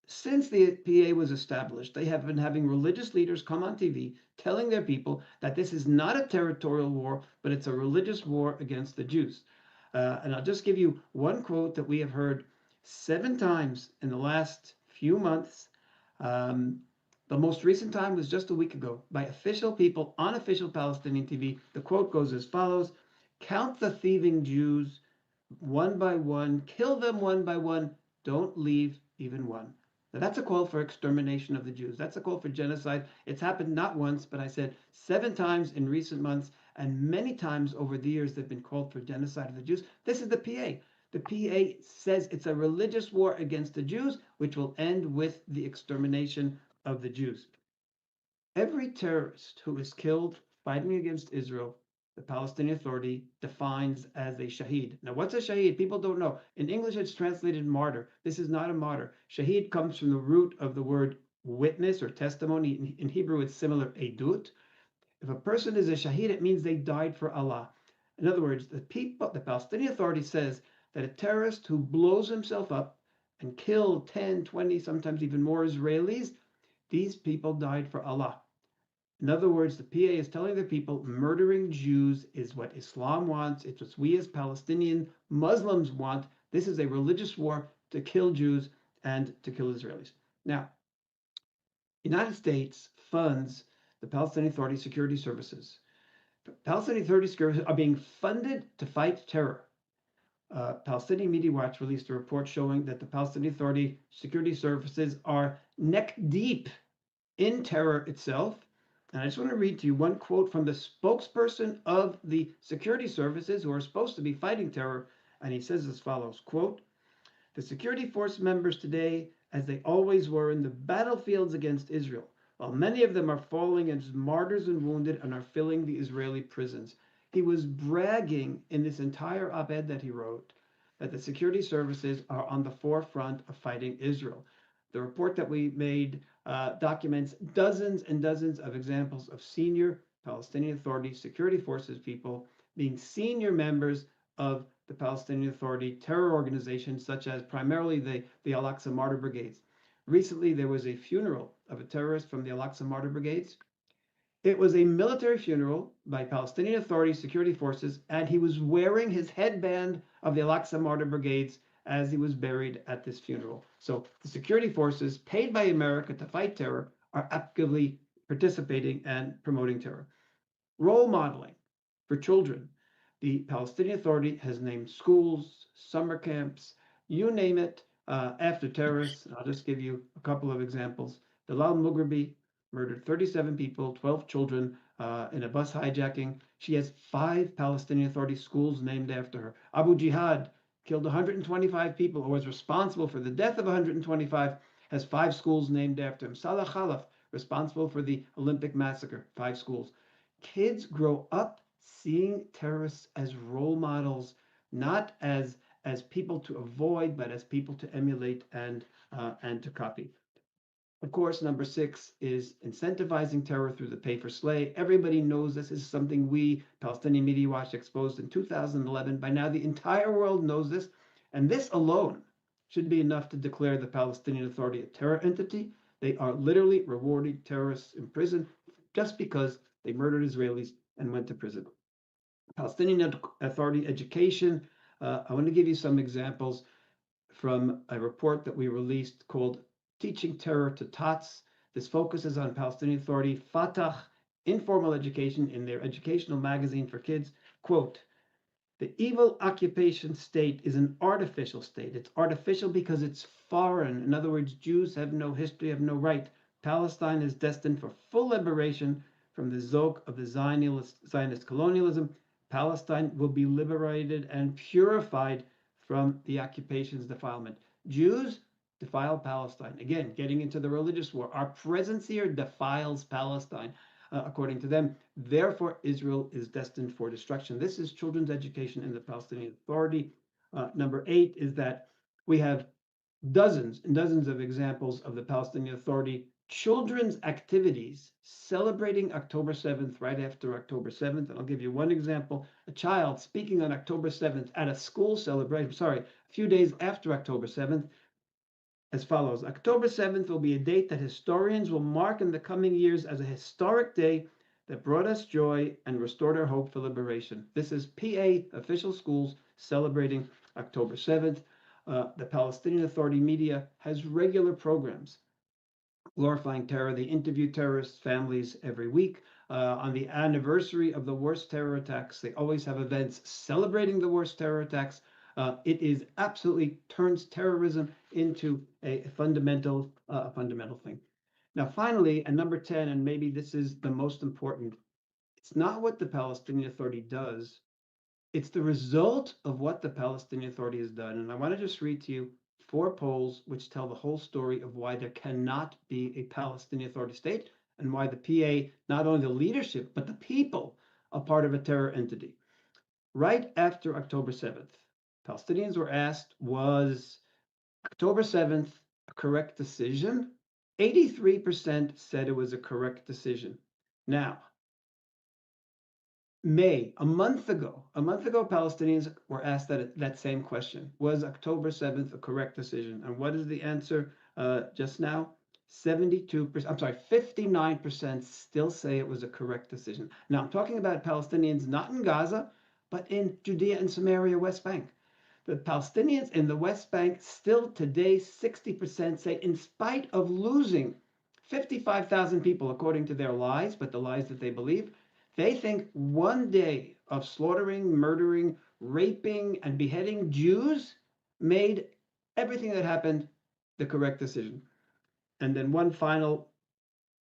the PA was established, they have been having religious leaders come on TV telling their people that this is not a territorial war, but it's a religious war against the Jews. And I'll just give you one quote that we have heard 7 times in the last few months. The most recent time was just a week ago by official people on official Palestinian TV. The quote goes as follows, count the thieving Jews one by one, kill them one by one, don't leave even one. Now, that's a call for extermination of the Jews. That's a call for genocide. It's happened not once, but I said 7 times in recent months, and many times over the years they've been called for genocide of the Jews. This is the PA. The PA says it's a religious war against the Jews, which will end with the extermination of the Jews. Every terrorist who is killed fighting against Israel, the Palestinian Authority defines as a shaheed. Now, what's a shaheed? People don't know. In English, it's translated martyr. This is not a martyr. Shaheed comes from the root of the word witness or testimony. In Hebrew, it's similar, edut. If a person is a shaheed, it means they died for Allah. In other words, the Palestinian Authority says that a terrorist who blows himself up and killed 10, 20, sometimes even more Israelis, these people died for Allah. In other words, the PA is telling the people murdering Jews is what Islam wants. It's what we as Palestinian Muslims want. This is a religious war to kill Jews and to kill Israelis. Now, the United States funds the Palestinian Authority security services. Palestinian Authority security are being funded to fight terror. Palestinian Media Watch released a report showing that the Palestinian Authority security services are neck deep in terror itself. And I just want to read to you one quote from the spokesperson of the security services who are supposed to be fighting terror. And he says as follows, quote, the security force members today, as they always were in the battlefields against Israel, while many of them are falling as martyrs and wounded and are filling the Israeli prisons. He was bragging in this entire op-ed that he wrote that the security services are on the forefront of fighting Israel. The report that we made documents dozens and dozens of examples of senior Palestinian Authority security forces people being senior members of the Palestinian Authority terror organizations, such as primarily the Al-Aqsa Martyr Brigades. Recently, there was a funeral of a terrorist from the Al-Aqsa Martyr Brigades. It was a military funeral by Palestinian Authority security forces, and he was wearing his headband of the Al-Aqsa Martyr Brigades as he was buried at this funeral. So the security forces paid by America to fight terror are actively participating and promoting terror. Role modeling for children. The Palestinian Authority has named schools, summer camps, you name it, after terrorists. I'll just give you a couple of examples. Dalal Mughrabi murdered 37 people, 12 children in a bus hijacking. She has 5 Palestinian Authority schools named after her. Abu Jihad killed 125 people, or was responsible for the death of 125, has 5 schools named after him. Salah Khalaf, responsible for the Olympic massacre, 5 schools. Kids grow up seeing terrorists as role models, not as people to avoid, but as people to emulate and to copy. Of course, number 6 is incentivizing terror through the pay for slay. Everybody knows this is something we, Palestinian Media Watch, exposed in 2011. By now, the entire world knows this, and this alone should be enough to declare the Palestinian Authority a terror entity. They are literally rewarding terrorists in prison just because they murdered Israelis and went to prison. Palestinian Authority education. I want to give you some examples from a report that we released called Teaching Terror to Tots. This focuses on Palestinian Authority, Fatah, informal education in their educational magazine for kids. Quote, the evil occupation state is an artificial state. It's artificial because it's foreign. In other words, Jews have no history, have no right. Palestine is destined for full liberation from the zoke of the Zionist colonialism. Palestine will be liberated and purified from the occupation's defilement. Jews defile Palestine. Again, getting into the religious war. Our presence here defiles Palestine, according to them. Therefore, Israel is destined for destruction. This is children's education in the Palestinian Authority. Number 8 is that we have dozens and dozens of examples of the Palestinian Authority children's activities celebrating October 7th, right after October 7th. And I'll give you one example. A child speaking on October 7th at a school celebration, a few days after October 7th, as follows. October 7th will be a date that historians will mark in the coming years as a historic day that brought us joy and restored our hope for liberation. This is PA official schools celebrating October 7th. The Palestinian Authority media has regular programs glorifying terror. They interview terrorists' families every week. On the anniversary of the worst terror attacks, they always have events celebrating the worst terror attacks. It is absolutely turns terrorism into a fundamental thing. Now, finally, and number 10, and maybe this is the most important, it's not what the Palestinian Authority does, it's the result of what the Palestinian Authority has done. And I want to just read to you 4 polls which tell the whole story of why there cannot be a Palestinian Authority state and why the PA, not only the leadership, but the people, are part of a terror entity. Right after October 7th, Palestinians were asked, was October 7th a correct decision? 83% said it was a correct decision. Now, a month ago, Palestinians were asked that same question. Was October 7th a correct decision? And what is the answer just now? 59% still say it was a correct decision. Now, I'm talking about Palestinians not in Gaza, but in Judea and Samaria, West Bank. The Palestinians in the West Bank still today, 60% say, in spite of losing 55,000 people, according to their lies, but the lies that they believe, they think one day of slaughtering, murdering, raping, and beheading Jews made everything that happened the correct decision. And then one final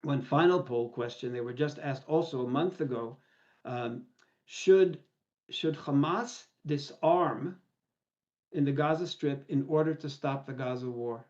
poll question. They were just asked also a month ago, should Hamas disarm in the Gaza Strip in order to stop the Gaza war?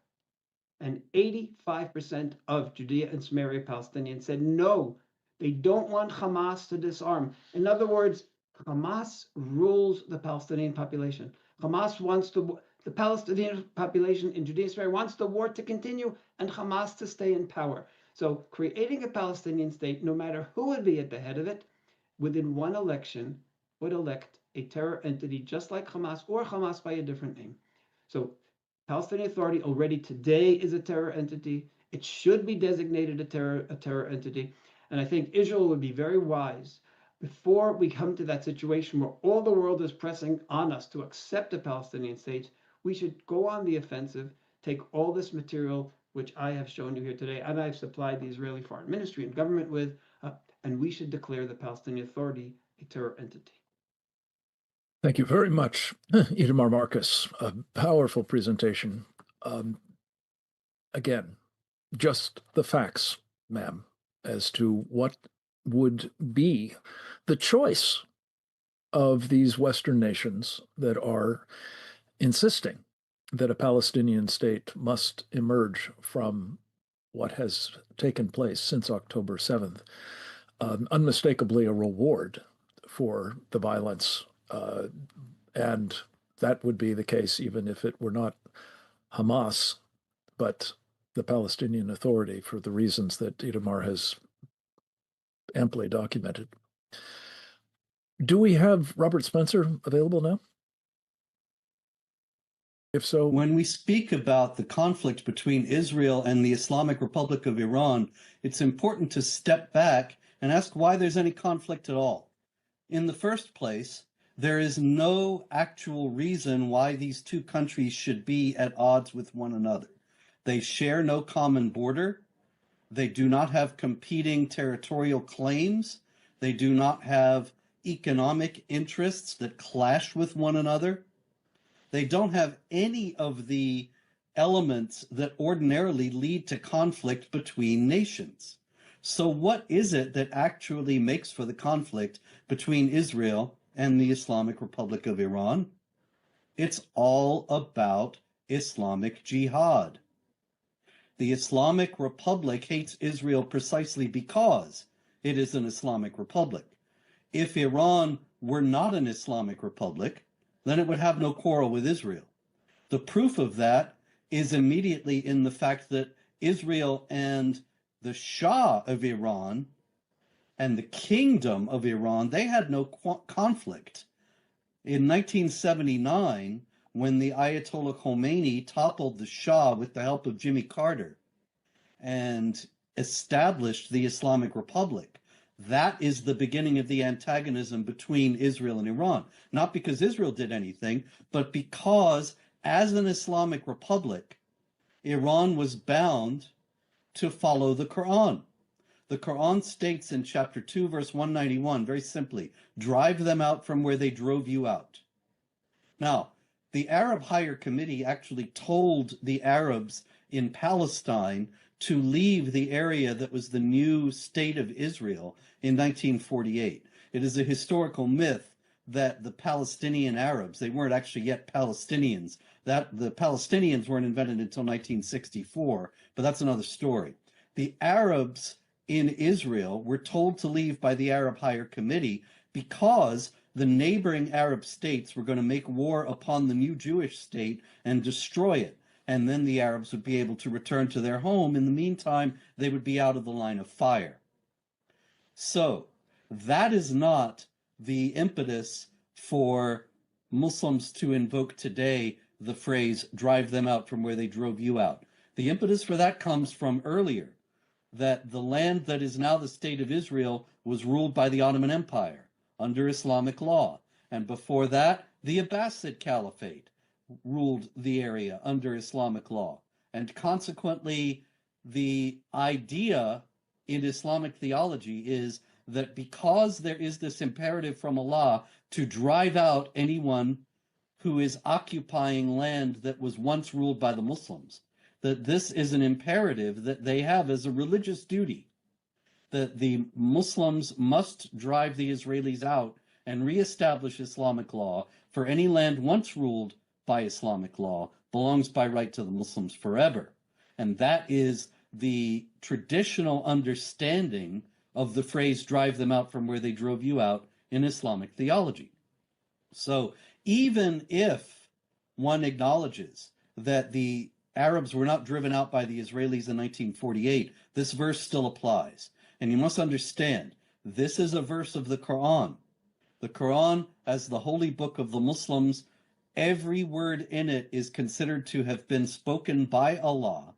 And 85% of Judea and Samaria Palestinians said no, they don't want Hamas to disarm. In other words, Hamas rules the Palestinian population. Hamas wants the Palestinian population in Judea and Samaria wants the war to continue and Hamas to stay in power. So creating a Palestinian state, no matter who would be at the head of it, within one election would elect a terror entity just like Hamas, or Hamas by a different name. So Palestinian Authority already today is a terror entity. It should be designated a terror entity. And I think Israel would be very wise, before we come to that situation where all the world is pressing on us to accept a Palestinian state, We should go on the offensive, take all this material, which I have shown you here today, and I've supplied the Israeli Foreign Ministry and government with, and we should declare the Palestinian Authority a terror entity. Thank you very much, Itamar Marcus. A powerful presentation. Again, just the facts, ma'am, as to what would be the choice of these Western nations that are insisting that a Palestinian state must emerge from what has taken place since October 7th. Unmistakably a reward for the violence, and that would be the case even if it were not Hamas, but the Palestinian Authority, for the reasons that Itamar has amply documented. Do we have Robert Spencer available now? If so, when we speak about the conflict between Israel and the Islamic Republic of Iran, it's important to step back and ask why there's any conflict at all. In the first place, there is no actual reason why these two countries should be at odds with one another. They share no common border. They do not have competing territorial claims. They do not have economic interests that clash with one another. They don't have any of the elements that ordinarily lead to conflict between nations. So what is it that actually makes for the conflict between Israel and the Islamic Republic of Iran? It's all about Islamic jihad. The Islamic Republic hates Israel precisely because it is an Islamic Republic. If Iran were not an Islamic Republic, then it would have no quarrel with Israel. The proof of that is immediately in the fact that Israel and the Shah of Iran and the Kingdom of Iran, they had no conflict. In 1979, when the Ayatollah Khomeini toppled the Shah with the help of Jimmy Carter and established the Islamic Republic, that is the beginning of the antagonism between Israel and Iran. Not because Israel did anything, but because as an Islamic Republic, Iran was bound to follow the Quran. The Quran states in chapter 2, verse 191, very simply, drive them out from where they drove you out. Now, the Arab Higher Committee actually told the Arabs in Palestine to leave the area that was the new state of Israel in 1948. It is a historical myth that the Palestinian Arabs, they weren't actually yet Palestinians, that the Palestinians weren't invented until 1964, but that's another story. The Arabs in Israel were told to leave by the Arab Higher Committee because the neighboring Arab states were going to make war upon the new Jewish state and destroy it. And then the Arabs would be able to return to their home. In the meantime, they would be out of the line of fire. So that is not the impetus for Muslims to invoke today the phrase, drive them out from where they drove you out. The impetus for that comes from earlier, that the land that is now the state of Israel was ruled by the Ottoman Empire under Islamic law. And before that, the Abbasid Caliphate ruled the area under Islamic law. And consequently, the idea in Islamic theology is that because there is this imperative from Allah to drive out anyone who is occupying land that was once ruled by the Muslims, that this is an imperative that they have as a religious duty, that the Muslims must drive the Israelis out and reestablish Islamic law, for any land once ruled by Islamic law belongs by right to the Muslims forever. And that is the traditional understanding of the phrase, drive them out from where they drove you out, in Islamic theology. So even if one acknowledges that the Arabs were not driven out by the Israelis in 1948, this verse still applies. And you must understand, this is a verse of the Quran. The Quran, as the holy book of the Muslims, every word in it is considered to have been spoken by Allah.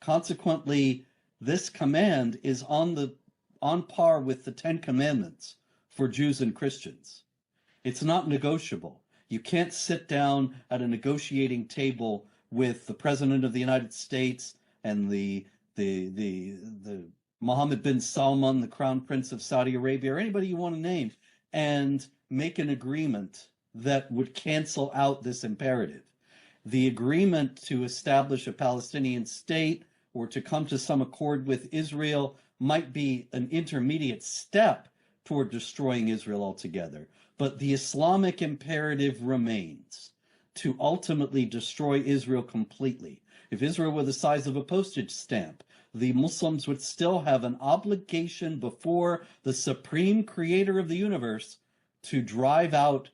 Consequently, this command is on par with the 10 Commandments for Jews and Christians. It's not negotiable. You can't sit down at a negotiating table with the President of the United States and the Mohammed bin Salman, the Crown Prince of Saudi Arabia, or anybody you want to name, and make an agreement that would cancel out this imperative. The agreement to establish a Palestinian state or to come to some accord with Israel might be an intermediate step toward destroying Israel altogether. But the Islamic imperative remains to ultimately destroy Israel completely. If Israel were the size of a postage stamp, the Muslims would still have an obligation before the supreme creator of the universe to drive out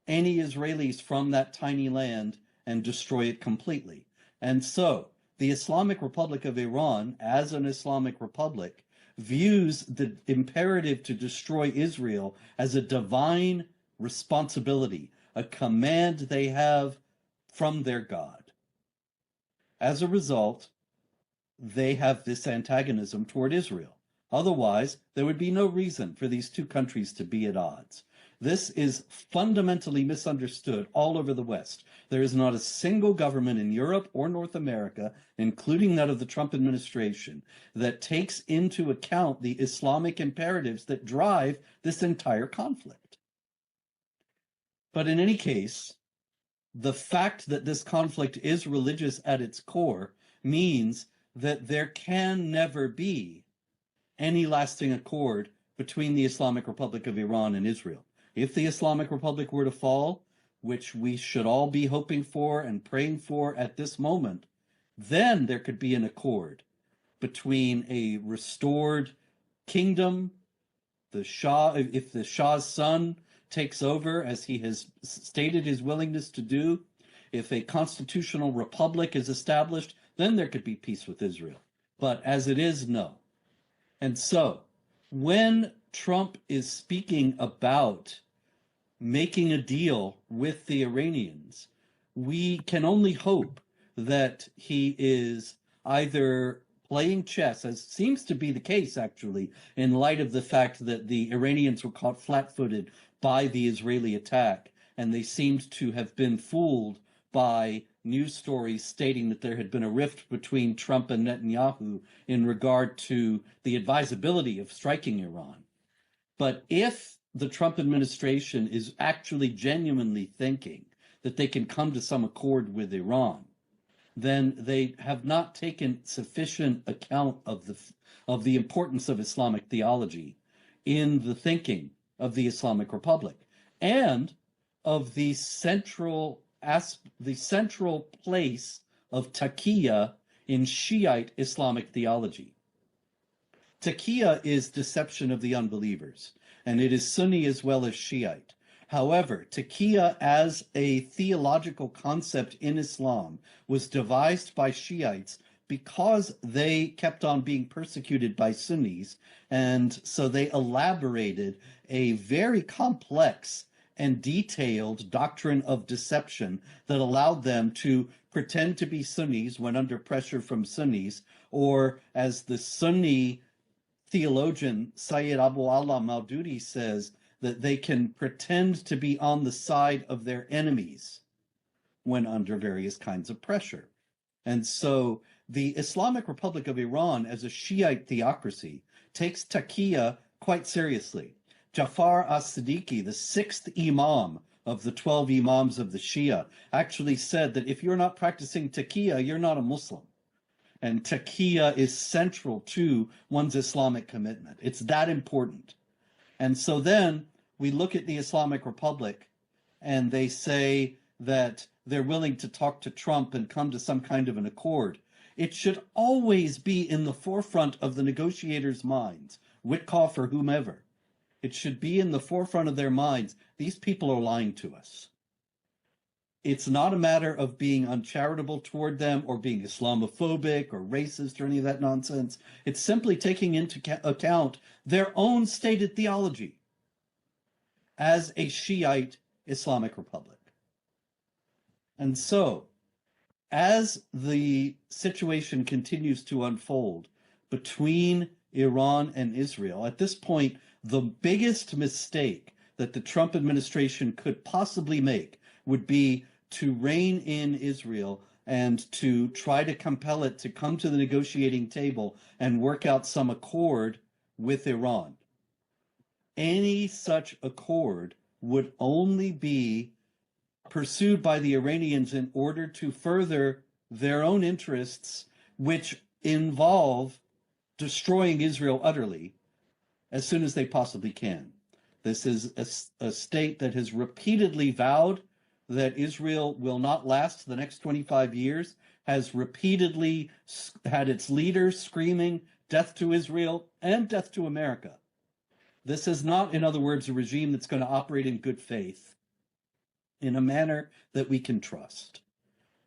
any Israelis from that tiny land and destroy it completely. And so the Islamic Republic of Iran, as an Islamic republic, views the imperative to destroy Israel as a divine responsibility, a command they have from their God. As a result, they have this antagonism toward Israel. Otherwise, there would be no reason for these two countries to be at odds. This is fundamentally misunderstood all over the West. There is not a single government in Europe or North America, including that of the Trump administration, that takes into account the Islamic imperatives that drive this entire conflict. But in any case, the fact that this conflict is religious at its core means that there can never be any lasting accord between the Islamic Republic of Iran and Israel. If the Islamic Republic were to fall, which we should all be hoping for and praying for at this moment, then there could be an accord between a restored kingdom, the Shah, if the Shah's son takes over, as he has stated his willingness to do, if a constitutional republic is established, then there could be peace with Israel. But as it is, no. And so, when Trump is speaking about making a deal with the Iranians, we can only hope that he is either playing chess, as seems to be the case, actually, in light of the fact that the Iranians were caught flat-footed by the Israeli attack, and they seemed to have been fooled by news stories stating that there had been a rift between Trump and Netanyahu in regard to the advisability of striking Iran. But if the Trump administration is actually genuinely thinking that they can come to some accord with Iran, then they have not taken sufficient account of the importance of Islamic theology in the thinking of the Islamic Republic and of the central place of taqiyya in Shiite Islamic theology. Taqiyya is deception of the unbelievers, and it is Sunni as well as Shiite. However, taqiyya as a theological concept in Islam was devised by Shiites because they kept on being persecuted by Sunnis, and so they elaborated a very complex and detailed doctrine of deception that allowed them to pretend to be Sunnis when under pressure from Sunnis, or as the Sunni theologian Sayyid Abu Allah Maududi says, that they can pretend to be on the side of their enemies when under various kinds of pressure. And so the Islamic Republic of Iran, as a Shiite theocracy, takes taqiyya quite seriously. Jafar as-Siddiqui, the 6th Imam of the 12 Imams of the Shia, actually said that if you're not practicing taqiyya, you're not a Muslim. And taqiyya is central to one's Islamic commitment. It's that important. And so then we look at the Islamic Republic and they say that they're willing to talk to Trump and come to some kind of an accord. It should always be in the forefront of the negotiators' minds, Witkoff or whomever. It should be in the forefront of their minds. These people are lying to us. It's not a matter of being uncharitable toward them or being Islamophobic or racist or any of that nonsense. It's simply taking into account their own stated theology as a Shiite Islamic Republic. And so, as the situation continues to unfold between Iran and Israel, at this point, the biggest mistake that the Trump administration could possibly make would be to rein in Israel and to try to compel it to come to the negotiating table and work out some accord with Iran. Any such accord would only be pursued by the Iranians in order to further their own interests, which involve destroying Israel utterly as soon as they possibly can. This is a state that has repeatedly vowed that Israel will not last the next 25 years, has repeatedly had its leaders screaming death to Israel and death to America. This is not, in other words, a regime that's going to operate in good faith in a manner that we can trust.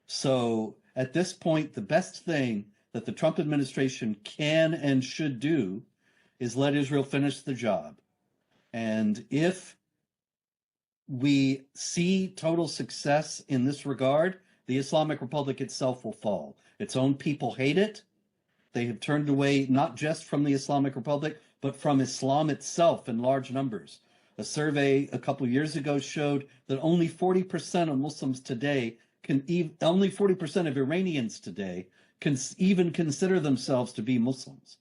So at this point, the best thing that the Trump administration can and should do is let Israel finish the job. And if we see total success in this regard, the Islamic Republic itself will fall. Its own people hate it. They have turned away not just from the Islamic Republic, but from Islam itself in large numbers. A survey a couple years ago showed that only 40% of Muslims today only 40% of Iranians today can even consider themselves to be Muslims.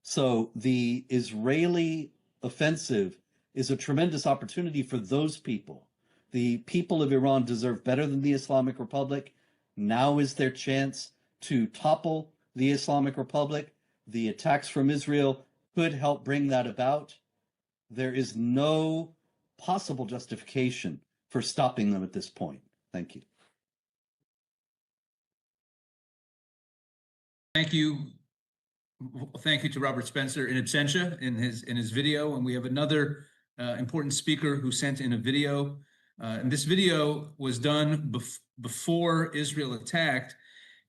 So the Israeli offensive is a tremendous opportunity for those people. The people of Iran deserve better than the Islamic Republic. Now is their chance to topple the Islamic Republic. The attacks from Israel could help bring that about. There is no possible justification for stopping them at this point. Thank you. Thank you. Thank you to Robert Spencer in absentia in his video. And we have another important speaker who sent in a video. And this video was done before Israel attacked.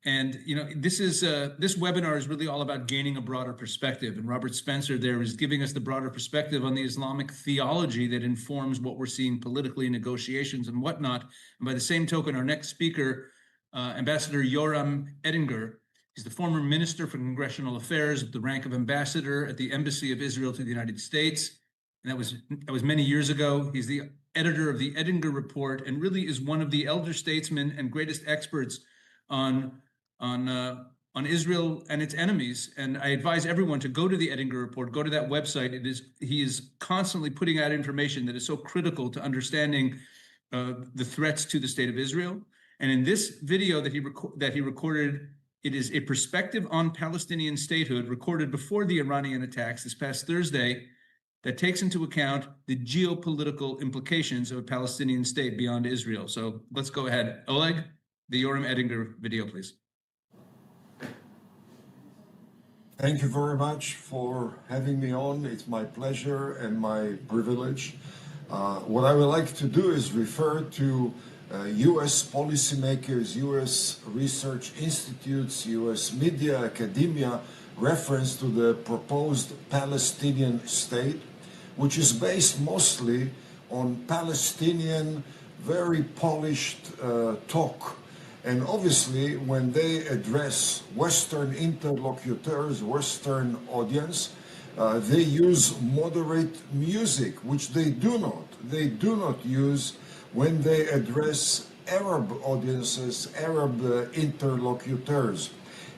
And this webinar is really all about gaining a broader perspective. And Robert Spencer there is giving us the broader perspective on the Islamic theology that informs what we're seeing politically in negotiations and whatnot. And by the same token, our next speaker, Ambassador Yoram Edinger, he's the former Minister for Congressional Affairs with the rank of Ambassador at the Embassy of Israel to the United States. And that was many years ago. He's the editor of the Edinger Report and really is one of the elder statesmen and greatest experts on Israel and its enemies. And I advise everyone to go to the Edinger Report, go to that website. He is constantly putting out information that is so critical to understanding the threats to the state of Israel. And in this video that he recorded, it is a perspective on Palestinian statehood recorded before the Iranian attacks this past Thursday that takes into account the geopolitical implications of a Palestinian state beyond Israel. So let's go ahead. Oleg, the Yoram Edinger video, please. Thank you very much for having me on. It's my pleasure and my privilege. What I would like to do is refer to U.S. policymakers, U.S. research institutes, U.S. media, academia, reference to the proposed Palestinian state, which is based mostly on Palestinian, very polished talk. And obviously, when they address Western interlocutors, Western audience, they use moderate music, which they do not use when they address Arab audiences, Arab interlocutors.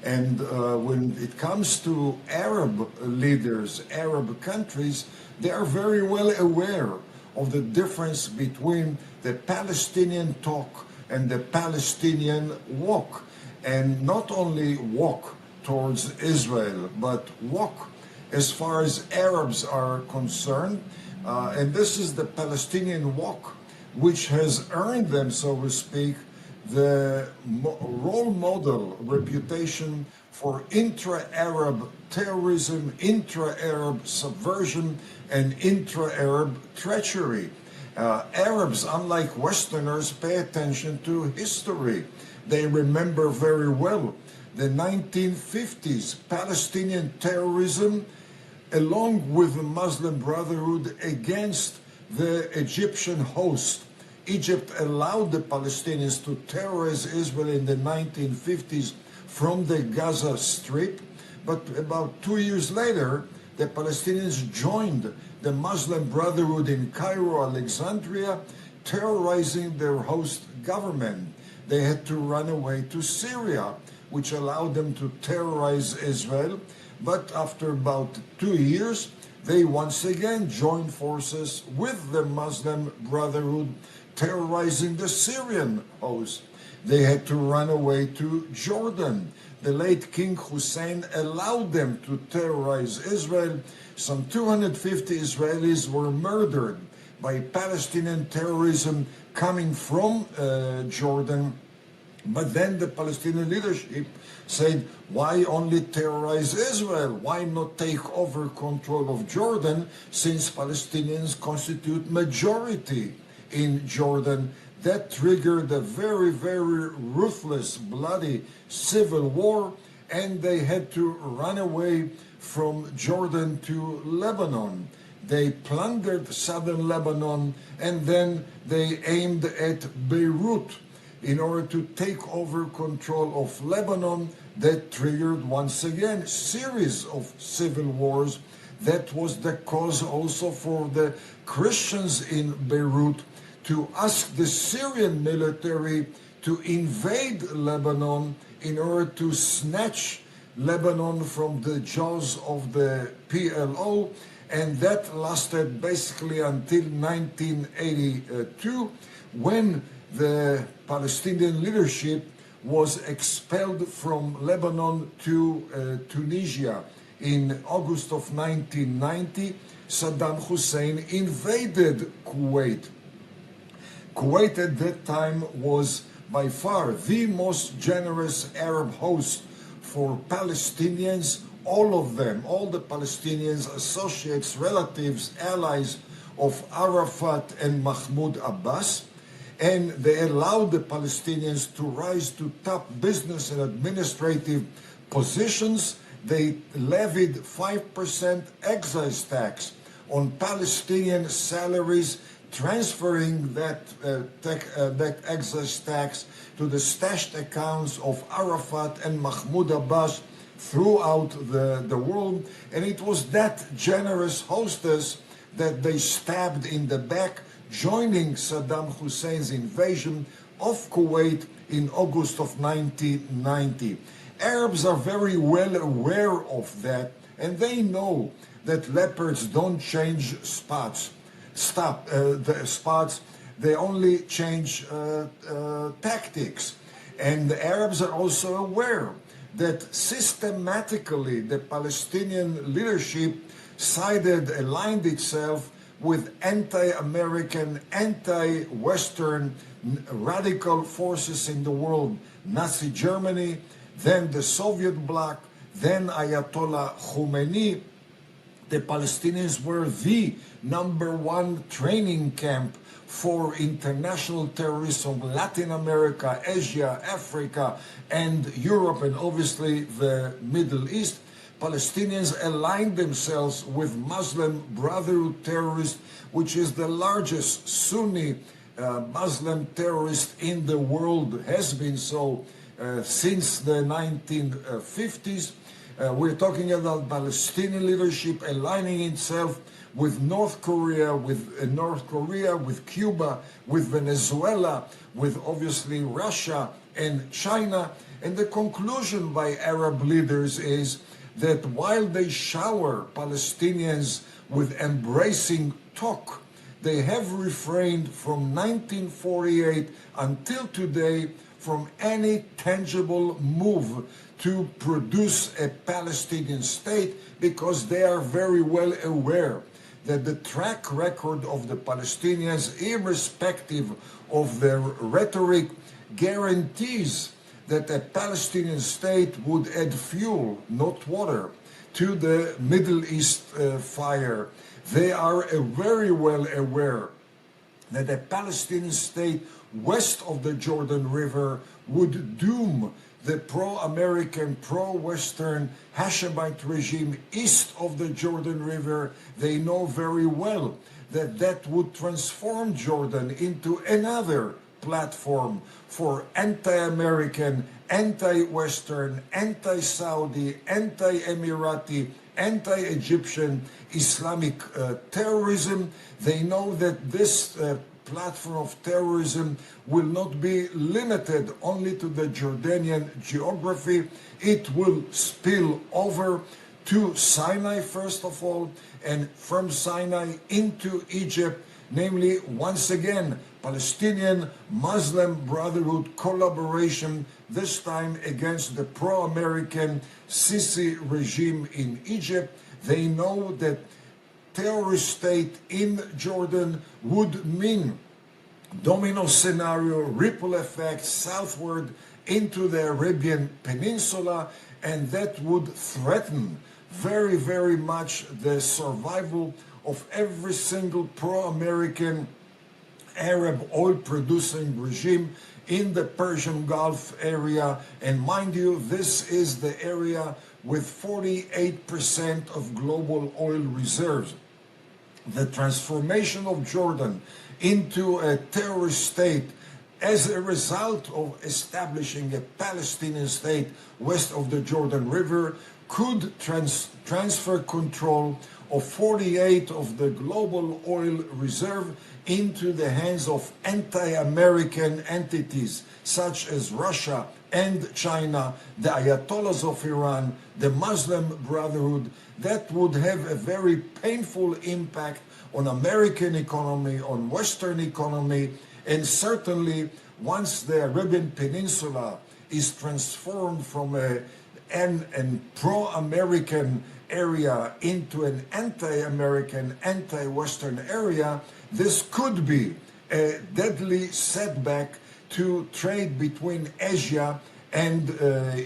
And when it comes to Arab leaders, Arab countries, they are very well aware of the difference between the Palestinian talk and the Palestinian walk. And not only walk towards Israel, but walk as far as Arabs are concerned. And this is the Palestinian walk, which has earned them, so to speak, the role model reputation for intra-Arab terrorism, intra-Arab subversion, and intra-Arab treachery. Arabs, unlike Westerners, pay attention to history. They remember very well the 1950s Palestinian terrorism, along with the Muslim Brotherhood against the Egyptian host. Egypt allowed the Palestinians to terrorize Israel in the 1950s from the Gaza Strip, but about 2 years later, the Palestinians joined the Muslim Brotherhood in Cairo, Alexandria, terrorizing their host government. They had to run away to Syria, which allowed them to terrorize Israel. But after about 2 years, they once again joined forces with the Muslim Brotherhood, terrorizing the Syrian host. They had to run away to Jordan. The late King Hussein allowed them to terrorize Israel. Some 250 Israelis were murdered by Palestinian terrorism coming from Jordan. But then the Palestinian leadership said, why only terrorize Israel? Why not take over control of Jordan, since Palestinians constitute majority in Jordan? That triggered a very, very ruthless, bloody civil war, and they had to run away from Jordan to Lebanon. They plundered southern Lebanon, and then they aimed at Beirut in order to take over control of Lebanon. That triggered once again a series of civil wars. That was the cause also for the Christians in Beirut to ask the Syrian military to invade Lebanon in order to snatch Lebanon from the jaws of the PLO. And that lasted basically until 1982, when the Palestinian leadership was expelled from Lebanon to Tunisia. In August of 1990, Saddam Hussein invaded Kuwait. Kuwait at that time was by far the most generous Arab host for Palestinians. All of them, all the Palestinians, associates, relatives, allies of Arafat and Mahmoud Abbas. And they allowed the Palestinians to rise to top business and administrative positions. They levied 5% excise tax on Palestinian salaries, transferring that excise tax to the stashed accounts of Arafat and Mahmoud Abbas throughout the world. And it was that generous hostess that they stabbed in the back, joining Saddam Hussein's invasion of Kuwait in August of 1990. Arabs are very well aware of that, and they know that leopards don't change spots. They only change tactics. And the Arabs are also aware that systematically the Palestinian leadership aligned itself with anti-American, anti-Western radical forces in the world. Nazi Germany, then the Soviet bloc, then Ayatollah Khomeini. The Palestinians were the #1 training camp for international terrorists from Latin America, Asia, Africa, and Europe, and obviously the Middle East. Palestinians aligned themselves with Muslim Brotherhood terrorists, which is the largest Sunni Muslim terrorist in the world, has been so since the 1950s. We're talking about Palestinian leadership aligning itself with North Korea, with Cuba, with Venezuela, with obviously Russia and China. And the conclusion by Arab leaders is that while they shower Palestinians with embracing talk, they have refrained from 1948 until today from any tangible move to produce a Palestinian state, because they are very well aware that the track record of the Palestinians, irrespective of their rhetoric, guarantees that a Palestinian state would add fuel, not water, to the Middle East fire. They are very well aware that a Palestinian state west of the Jordan River would doom the pro-American, pro-Western Hashemite regime east of the Jordan River. They know very well that that would transform Jordan into another platform for anti-American, anti-Western, anti-Saudi, anti-Emirati, anti-Egyptian Islamic terrorism. They know that this platform of terrorism will not be limited only to the Jordanian geography. It will spill over to Sinai, first of all, and from Sinai into Egypt, namely, once again, Palestinian Muslim Brotherhood collaboration, this time against the pro-American Sisi regime in Egypt. They know that terrorist state in Jordan would mean domino scenario, ripple effect southward into the Arabian Peninsula, and that would threaten very, very much the survival of every single pro-American Arab oil-producing regime in the Persian Gulf area. And mind you, this is the area with 48% of global oil reserves. The transformation of Jordan into a terrorist state as a result of establishing a Palestinian state west of the Jordan River could transfer control of 48 of the global oil reserve into the hands of anti-American entities such as Russia and China, the Ayatollahs of Iran, the Muslim Brotherhood. That would have a very painful impact on American economy, on Western economy, and certainly once the Arabian Peninsula is transformed from an pro-American area into an anti-American, anti-Western area, this could be a deadly setback to trade between Asia and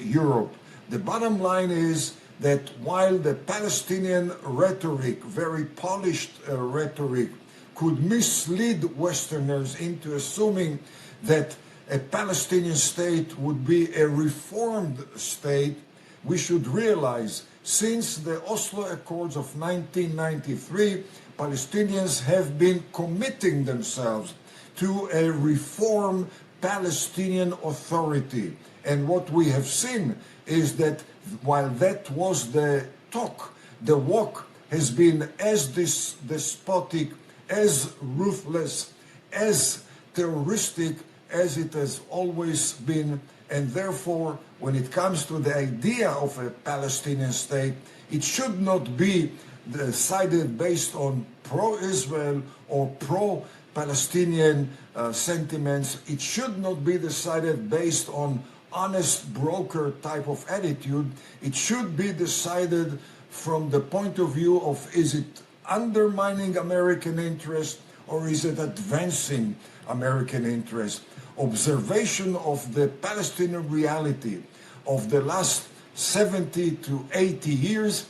Europe. The bottom line is that while the Palestinian rhetoric, very polished rhetoric, could mislead Westerners into assuming that a Palestinian state would be a reformed state, we should realize since the Oslo Accords of 1993, Palestinians have been committing themselves to a reformed Palestinian Authority. And what we have seen is that while that was the talk, the walk has been as despotic, as ruthless, as terroristic as it has always been. And therefore, when it comes to the idea of a Palestinian state, it should not be decided based on pro-Israel or pro-Palestinian sentiments. It should not be decided based on honest broker type of attitude. It should be decided from the point of view of, is it undermining American interest or is it advancing American interest? Observation of the Palestinian reality of the last 70 to 80 years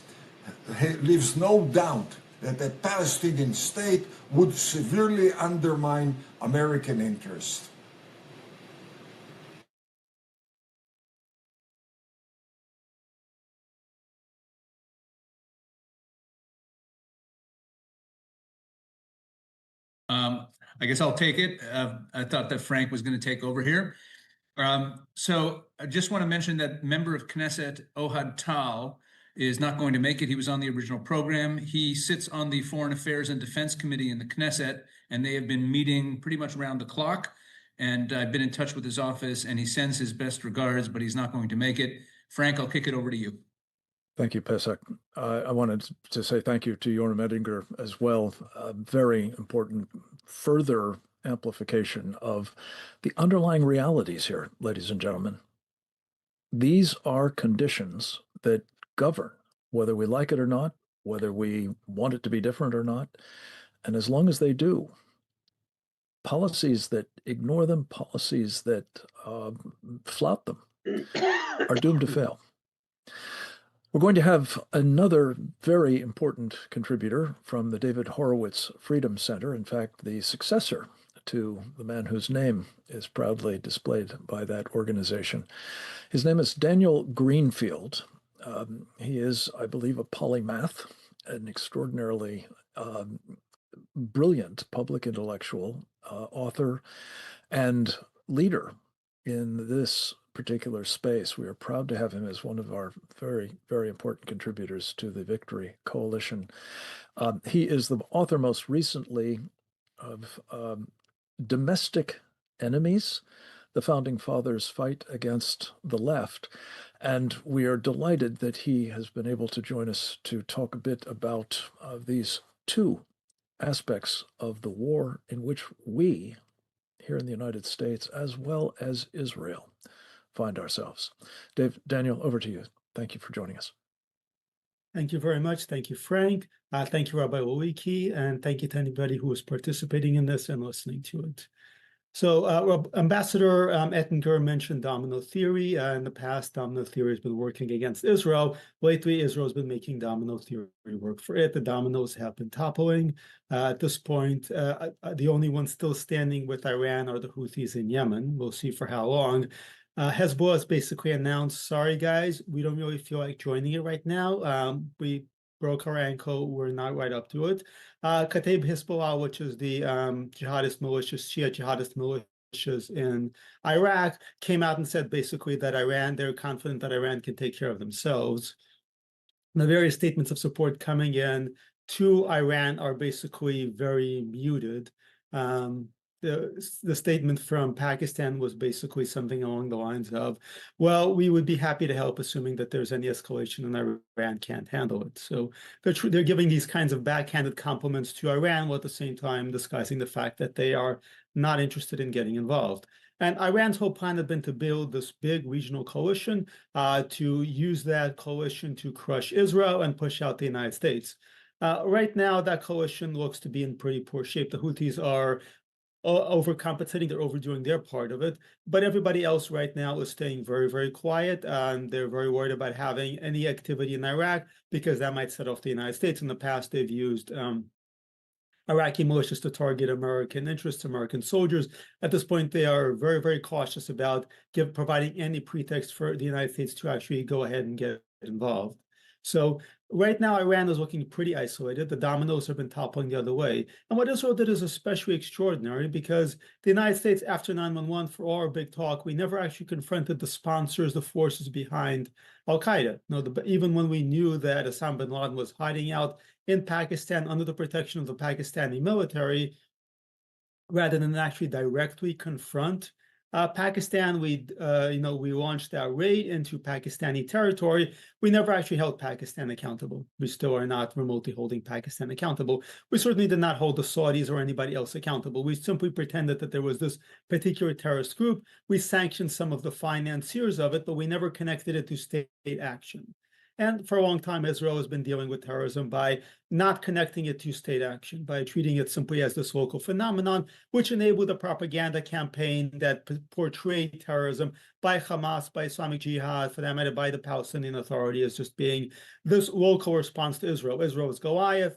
leaves no doubt that a Palestinian state would severely undermine American interest. I guess I'll take it. I thought that Frank was going to take over here. So I just want to mention that member of Knesset, Ohad Tal, is not going to make it. He was on the original program. He sits on the Foreign Affairs and Defense Committee in the Knesset, and they have been meeting pretty much around the clock. And I've been in touch with his office, and he sends his best regards, but he's not going to make it. Frank, I'll kick it over to you. Thank you, Pesach. I wanted to say thank you to Jorn Medinger as well. Very important further amplification of the underlying realities here, ladies and gentlemen. These are conditions that govern whether we like it or not, whether we want it to be different or not. And as long as they do, policies that ignore them, policies that flout them, are doomed to fail. We're going to have another very important contributor from the David Horowitz Freedom Center, in fact, the successor to the man whose name is proudly displayed by that organization. His name is Daniel Greenfield. He is, I believe, a polymath, an extraordinarily brilliant public intellectual, author, and leader in this particular space. We are proud to have him as one of our very, very important contributors to the Victory Coalition. He is the author most recently of Domestic Enemies, the Founding Fathers' Fight Against the Left. And we are delighted that he has been able to join us to talk a bit about these two aspects of the war in which we, here in the United States, as well as Israel, find ourselves. Daniel, over to you. Thank you for joining us. Thank you very much. Thank you, Frank. Thank you, Rabbi Wawiki, and thank you to anybody who is participating in this and listening to it. So Ambassador Ettinger mentioned domino theory. In the past, domino theory has been working against Israel. Lately, Israel has been making domino theory work for it. The dominoes have been toppling. At this point, the only ones still standing with Iran are the Houthis in Yemen. We'll see for how long. Hezbollah has basically announced, sorry, guys, we don't really feel like joining it right now. We broke our ankle. We're not right up to it. Kataib Hezbollah, which is the jihadist militias, Shia jihadist militias in Iraq, came out and said basically that they're confident that Iran can take care of themselves. The various statements of support coming in to Iran are basically very muted. The statement from Pakistan was basically something along the lines of, well, we would be happy to help, assuming that there's any escalation and Iran can't handle it. So they're giving these kinds of backhanded compliments to Iran, while at the same time disguising the fact that they are not interested in getting involved. And Iran's whole plan had been to build this big regional coalition, to use that coalition to crush Israel and push out the United States. Right now, that coalition looks to be in pretty poor shape. The Houthis are overcompensating, they're overdoing their part of it, but everybody else right now is staying very, very quiet, and they're very worried about having any activity in Iraq because that might set off the United States. In the past, they've used Iraqi militias to target American interests, American soldiers. At this point, they are very, very cautious about providing any pretext for the United States to actually go ahead and get involved. So right now, Iran is looking pretty isolated. The dominoes have been toppling the other way. And what Israel did is especially extraordinary because the United States, after 9/11, for all our big talk, we never actually confronted the sponsors, the forces behind al-Qaeda. Even when we knew that Osama bin Laden was hiding out in Pakistan under the protection of the Pakistani military, rather than actually directly confront Pakistan, we launched our raid into Pakistani territory. We never actually held Pakistan accountable. We still are not remotely holding Pakistan accountable. We certainly did not hold the Saudis or anybody else accountable. We simply pretended that there was this particular terrorist group. We sanctioned some of the financiers of it, but we never connected it to state action. And for a long time, Israel has been dealing with terrorism by not connecting it to state action, by treating it simply as this local phenomenon, which enabled a propaganda campaign that portrayed terrorism by Hamas, by Islamic Jihad, for that matter, by the Palestinian Authority, as just being this local response to Israel. Israel is Goliath,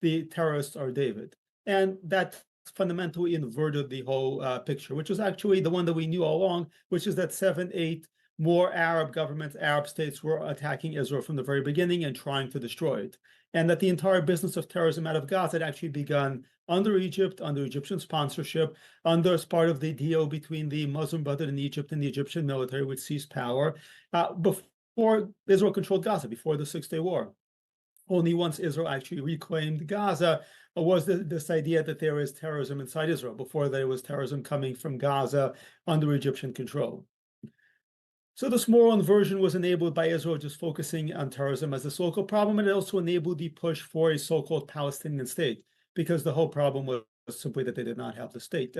the terrorists are David. And that fundamentally inverted the whole picture, which was actually the one that we knew all along, which is that 7, 8 more Arab governments, Arab states were attacking Israel from the very beginning and trying to destroy it. And that the entire business of terrorism out of Gaza had actually begun under Egypt, under Egyptian sponsorship, as part of the deal between the Muslim Brotherhood in Egypt and the Egyptian military, which seized power before Israel controlled Gaza, before the Six-Day War. Only once Israel actually reclaimed Gaza was this idea that there is terrorism inside Israel. Before there was terrorism coming from Gaza under Egyptian control. So this moral inversion was enabled by Israel just focusing on terrorism as this local problem, and it also enabled the push for a so-called Palestinian state, because the whole problem was simply that they did not have the state.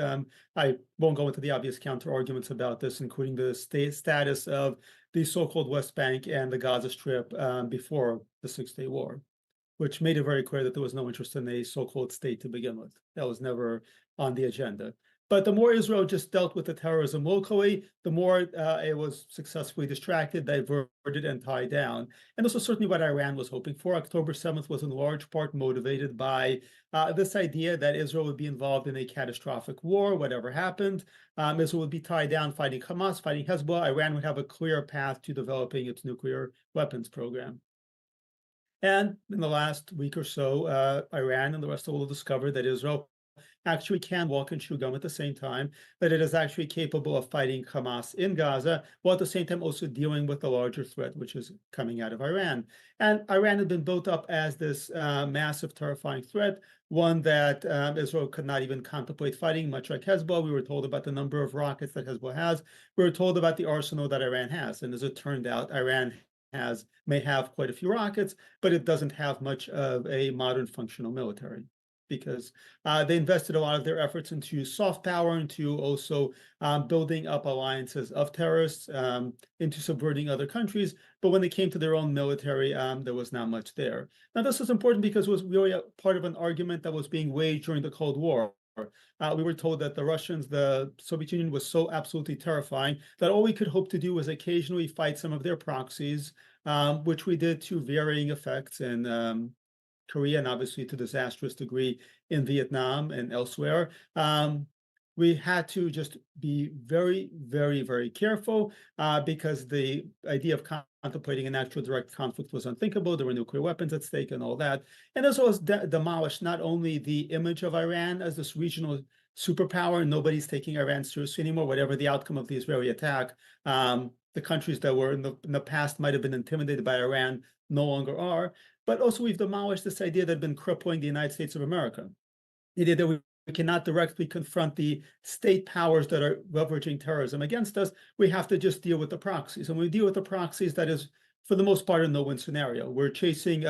I won't go into the obvious counter-arguments about this, including the state status of the so-called West Bank and the Gaza Strip before the Six-Day War, which made it very clear that there was no interest in a so-called state to begin with. That was never on the agenda. But the more Israel just dealt with the terrorism locally, the more it was successfully distracted, diverted, and tied down. And this was certainly what Iran was hoping for. October 7th was in large part motivated by this idea that Israel would be involved in a catastrophic war, whatever happened. Israel would be tied down fighting Hamas, fighting Hezbollah. Iran would have a clear path to developing its nuclear weapons program. And in the last week or so, Iran and the rest of the world discovered that Israel actually can walk and chew gum at the same time, that it is actually capable of fighting Hamas in Gaza, while at the same time also dealing with the larger threat, which is coming out of Iran. And Iran had been built up as this massive, terrifying threat, one that Israel could not even contemplate fighting, much like Hezbollah. We were told about the number of rockets that Hezbollah has. We were told about the arsenal that Iran has. And as it turned out, Iran may have quite a few rockets, but it doesn't have much of a modern functional military, because they invested a lot of their efforts into soft power, into also building up alliances of terrorists, into subverting other countries. But when they came to their own military, there was not much there. Now, this is important because it was really a part of an argument that was being waged during the Cold War. We were told that the Russians, the Soviet Union, was so absolutely terrifying that all we could hope to do was occasionally fight some of their proxies, which we did to varying effects in Korea, and obviously to disastrous degree in Vietnam and elsewhere. We had to just be very, very, very careful because the idea of contemplating an actual direct conflict was unthinkable. There were nuclear weapons at stake and all that. And this was demolished not only the image of Iran as this regional superpower, nobody's taking Iran seriously anymore, whatever the outcome of the Israeli attack. The countries that were in the past might have been intimidated by Iran no longer are. But also we've demolished this idea that had been crippling the United States of America. The idea that we cannot directly confront the state powers that are leveraging terrorism against us. We have to just deal with the proxies. And when we deal with the proxies, that is, for the most part, a no-win scenario. We're chasing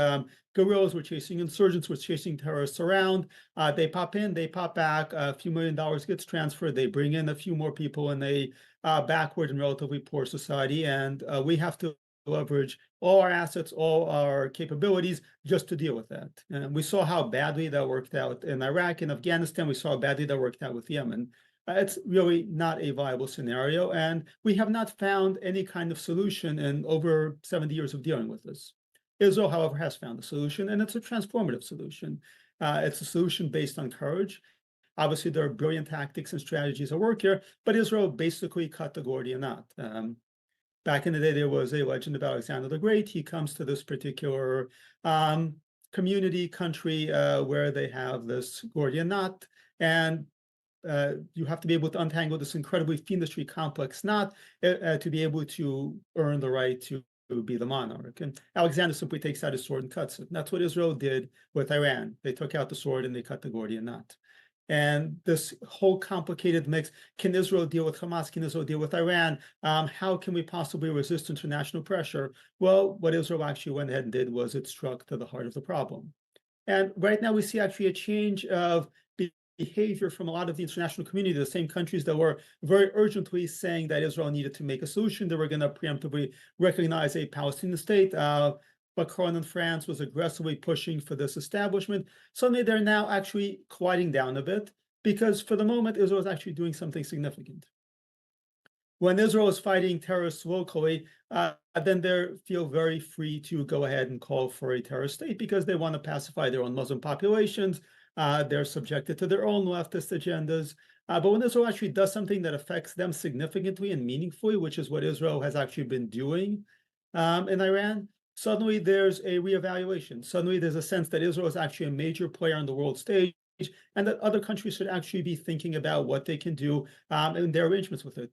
guerrillas, we're chasing insurgents, we're chasing terrorists around. They pop in, they pop back, a few $1 million gets transferred, they bring in a few more people in a backward and relatively poor society. And we have to leverage all our assets, all our capabilities just to deal with that. And we saw how badly that worked out in Iraq and Afghanistan. We saw how badly that worked out with Yemen. It's really not a viable scenario. And we have not found any kind of solution in over 70 years of dealing with this. Israel, however, has found a solution, and it's a transformative solution. It's a solution based on courage. Obviously, there are brilliant tactics and strategies at work here, but Israel basically cut the Gordian knot. Back in the day, there was a legend of Alexander the Great. He comes to this particular community, country, where they have this Gordian knot, and you have to be able to untangle this incredibly fiendishly complex knot to be able to earn the right to be the monarch. And Alexander simply takes out his sword and cuts it. And that's what Israel did with Iran. They took out the sword and they cut the Gordian knot. And this whole complicated mix, can Israel deal with Hamas? Can Israel deal with Iran? How can we possibly resist international pressure? Well, what Israel actually went ahead and did was it struck to the heart of the problem. And right now we see actually a change of behavior from a lot of the international community, the same countries that were very urgently saying that Israel needed to make a solution. They were going to preemptively recognize a Palestinian state. Macron in France was aggressively pushing for this establishment. Suddenly they're now actually quieting down a bit because for the moment, Israel is actually doing something significant. When Israel is fighting terrorists locally, then they feel very free to go ahead and call for a terrorist state because they want to pacify their own Muslim populations. They're subjected to their own leftist agendas. But when Israel actually does something that affects them significantly and meaningfully, which is what Israel has actually been doing in Iran, suddenly there's a reevaluation. Suddenly there's a sense that Israel is actually a major player on the world stage and that other countries should actually be thinking about what they can do in their arrangements with it,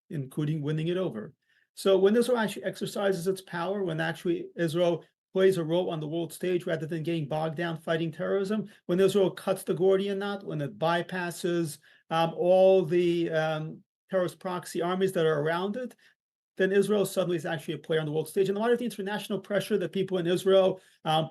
including winning it over. So when Israel actually exercises its power, when actually Israel plays a role on the world stage rather than getting bogged down fighting terrorism, when Israel cuts the Gordian knot, when it bypasses all the terrorist proxy armies that are around it, then Israel suddenly is actually a player on the world stage. And a lot of the international pressure that people in Israel,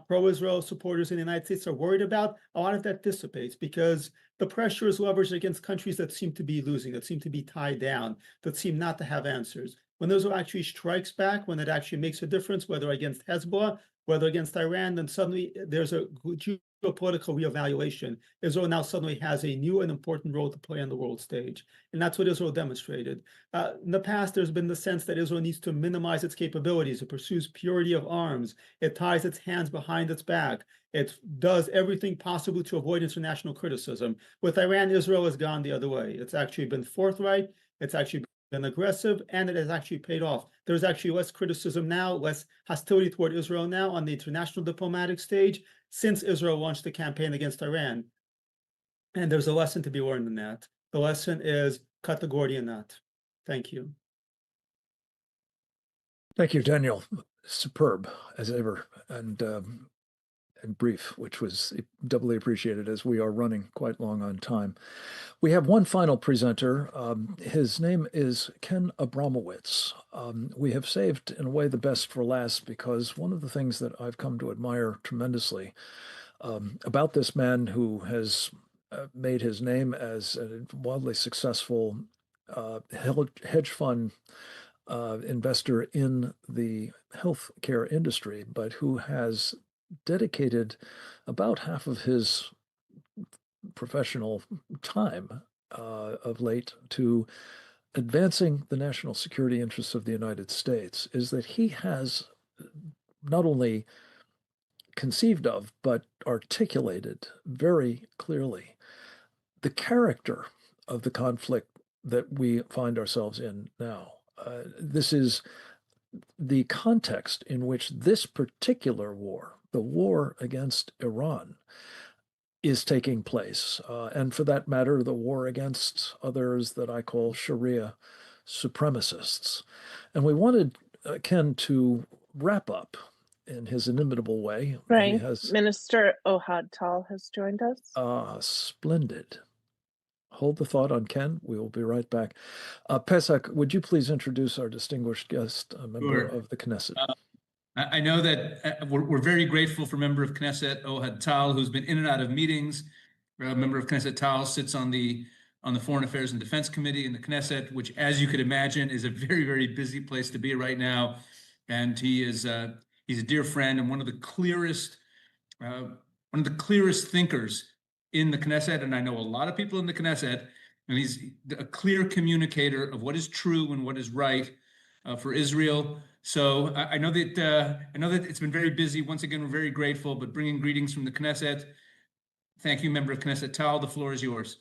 pro-Israel supporters in the United States are worried about, a lot of that dissipates because the pressure is leveraged against countries that seem to be losing, that seem to be tied down, that seem not to have answers. When Israel actually strikes back, when it actually makes a difference, whether against Hezbollah, whether against Iran, then suddenly there's a geopolitical reevaluation. Israel now suddenly has a new and important role to play on the world stage. And that's what Israel demonstrated. In the past, there's been the sense that Israel needs to minimize its capabilities. It pursues purity of arms. It ties its hands behind its back. It does everything possible to avoid international criticism. With Iran, Israel has gone the other way. It's actually been forthright. It's actually been aggressive, and it has actually paid off. There's actually less criticism now, less hostility toward Israel now on the international diplomatic stage since Israel launched the campaign against Iran. And there's a lesson to be learned in that. The lesson is cut the Gordian knot. Thank you. Thank you, Daniel. Superb as ever, and brief, which was doubly appreciated as we are running quite long on time. We have one final presenter. His name is Ken Abramowitz. We have saved, in a way, the best for last, because one of the things that I've come to admire tremendously about this man who has made his name as a wildly successful hedge fund investor in the healthcare industry, but who has dedicated about half of his professional time of late to advancing the national security interests of the United States, is that he has not only conceived of, but articulated very clearly the character of the conflict that we find ourselves in now. This is the context in which this particular war, the war against Iran, is taking place. And for that matter, the war against others that I call Sharia supremacists. And we wanted Ken to wrap up in his inimitable way. Frank, Minister Ohad Tal has joined us. Splendid. Hold the thought on Ken. We will be right back. Pesach, would you please introduce our distinguished guest, a member of the Knesset? I know that we're very grateful for member of Knesset Ohad Tal, who's been in and out of meetings. Member of Knesset Tal sits on the Foreign Affairs and Defense Committee in the Knesset, which, as you could imagine, is a very, very busy place to be right now. And he's a dear friend and one of the clearest thinkers in the Knesset. And I know a lot of people in the Knesset, and he's a clear communicator of what is true and what is right for Israel. So I know that it's been very busy. Once again, we're very grateful, but bringing greetings from the Knesset. Thank you, member of Knesset Tal. The floor is yours.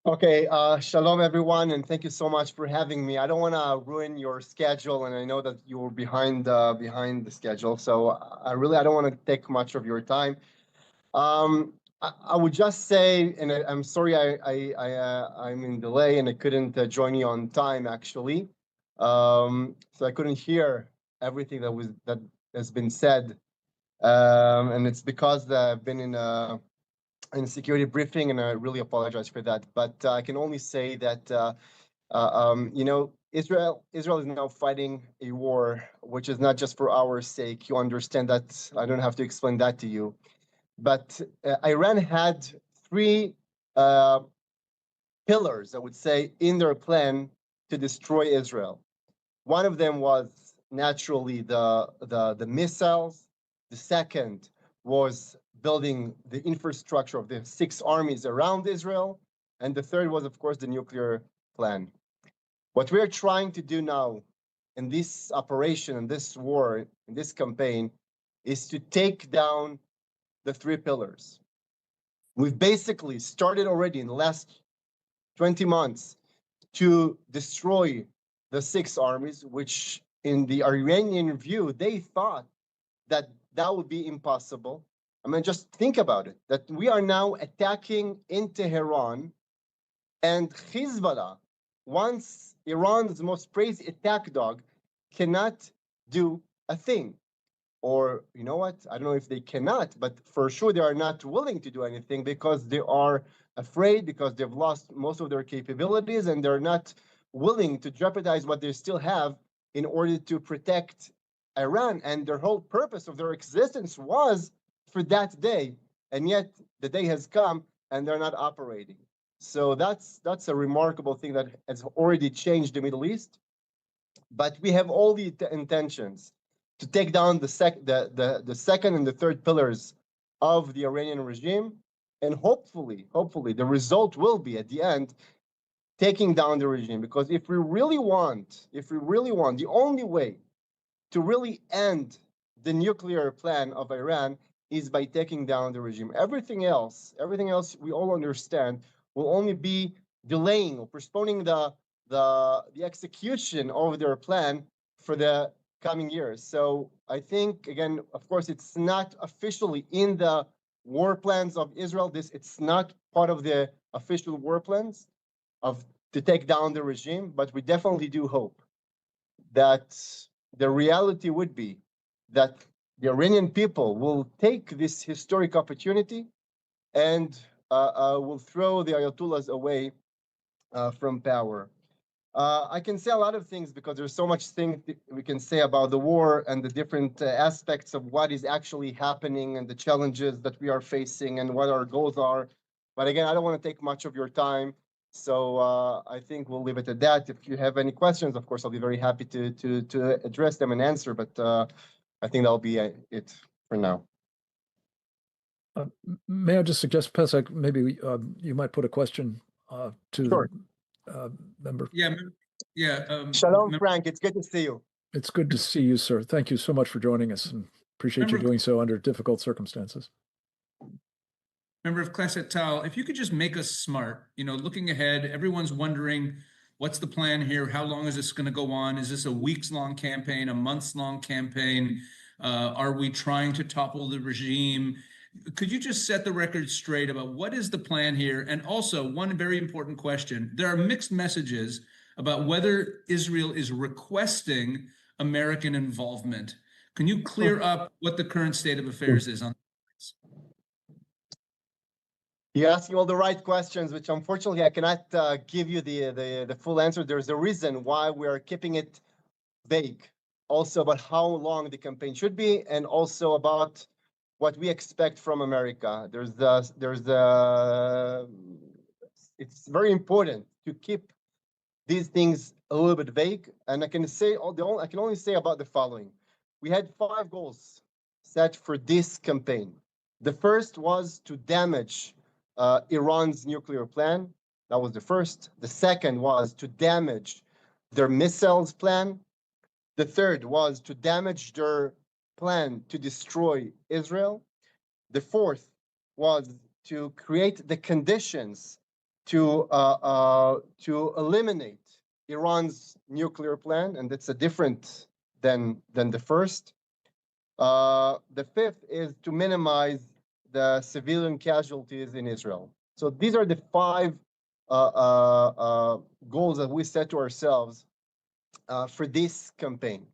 Okay, shalom everyone, and thank you so much for having me. I don't want to ruin your schedule, and I know that you were behind the schedule, so I don't want to take much of your time. I would just say, and I'm sorry I'm in delay and I couldn't join you on time actually, so I couldn't hear everything that has been said, and it's because I've been in a security briefing, and I really apologize for that. But I can only say that Israel is now fighting a war which is not just for our sake. You understand that. I don't have to explain that to you. But Iran had three pillars, I would say, in their plan to destroy Israel. One of them was naturally the missiles. The second was building the infrastructure of the 6 armies around Israel. And the third was, of course, the nuclear plan. What we're trying to do now in this operation, in this war, in this campaign, is to take down the 3 pillars. We've basically started already in the last 20 months to destroy the 6 armies, which in the Iranian view, they thought that that would be impossible. I mean, just think about it, that we are now attacking in Tehran, and Hezbollah, once Iran's most praised attack dog, cannot do a thing. Or, you know what, I don't know if they cannot, but for sure they are not willing to do anything because they are afraid, because they've lost most of their capabilities, and they're not willing to jeopardize what they still have in order to protect Iran. And their whole purpose of their existence was for that day, and yet the day has come and they're not operating. So that's a remarkable thing that has already changed the Middle East. But we have all the intentions to take down the second and the third pillars of the Iranian regime, and hopefully the result will be at the end taking down the regime. Because if we really want, the only way to really end the nuclear plan of Iran is by taking down the regime. Everything else we all understand will only be delaying or postponing the execution of their plan for the coming years. So I think, again, of course, it's not officially in the war plans of Israel. It's not part of the official war plans to take down the regime, but we definitely do hope that the reality would be that the Iranian people will take this historic opportunity and will throw the Ayatollahs away from power. I can say a lot of things because there's so much things we can say about the war and the different aspects of what is actually happening and the challenges that we are facing and what our goals are. But again, I don't want to take much of your time. So I think we'll leave it at that. If you have any questions, of course, I'll be very happy to address them and answer. But I think that'll be it for now. May I just suggest, Pesach, maybe you might put a question to Sure. the member. Yeah. Shalom, Frank. It's good to see you. It's good to see you, sir. Thank you so much for joining us, and appreciate you doing so under difficult circumstances. Member of Knesset Tal, if you could just make us smart, looking ahead, everyone's wondering, what's the plan here? How long is this going to go on? Is this a weeks-long campaign, a months-long campaign? Are we trying to topple the regime? Could you just set the record straight about what is the plan here? And also, one very important question. There are mixed messages about whether Israel is requesting American involvement. Can you clear up what the current state of affairs is on this? You're asking all the right questions, which unfortunately I cannot give you the full answer. There's a reason why we are keeping it vague. Also about how long the campaign should be, and also about what we expect from America. It's very important to keep these things a little bit vague. And I can only say about the following. We had 5 goals set for this campaign. The first was to damage Iran's nuclear plan. That was the first. The second was to damage their missiles plan. The third was to damage their plan to destroy Israel. The fourth was to create the conditions to eliminate Iran's nuclear plan, and that's a different than the first. The fifth is to minimize the civilian casualties in Israel. So these are the 5 goals that we set to ourselves for this campaign.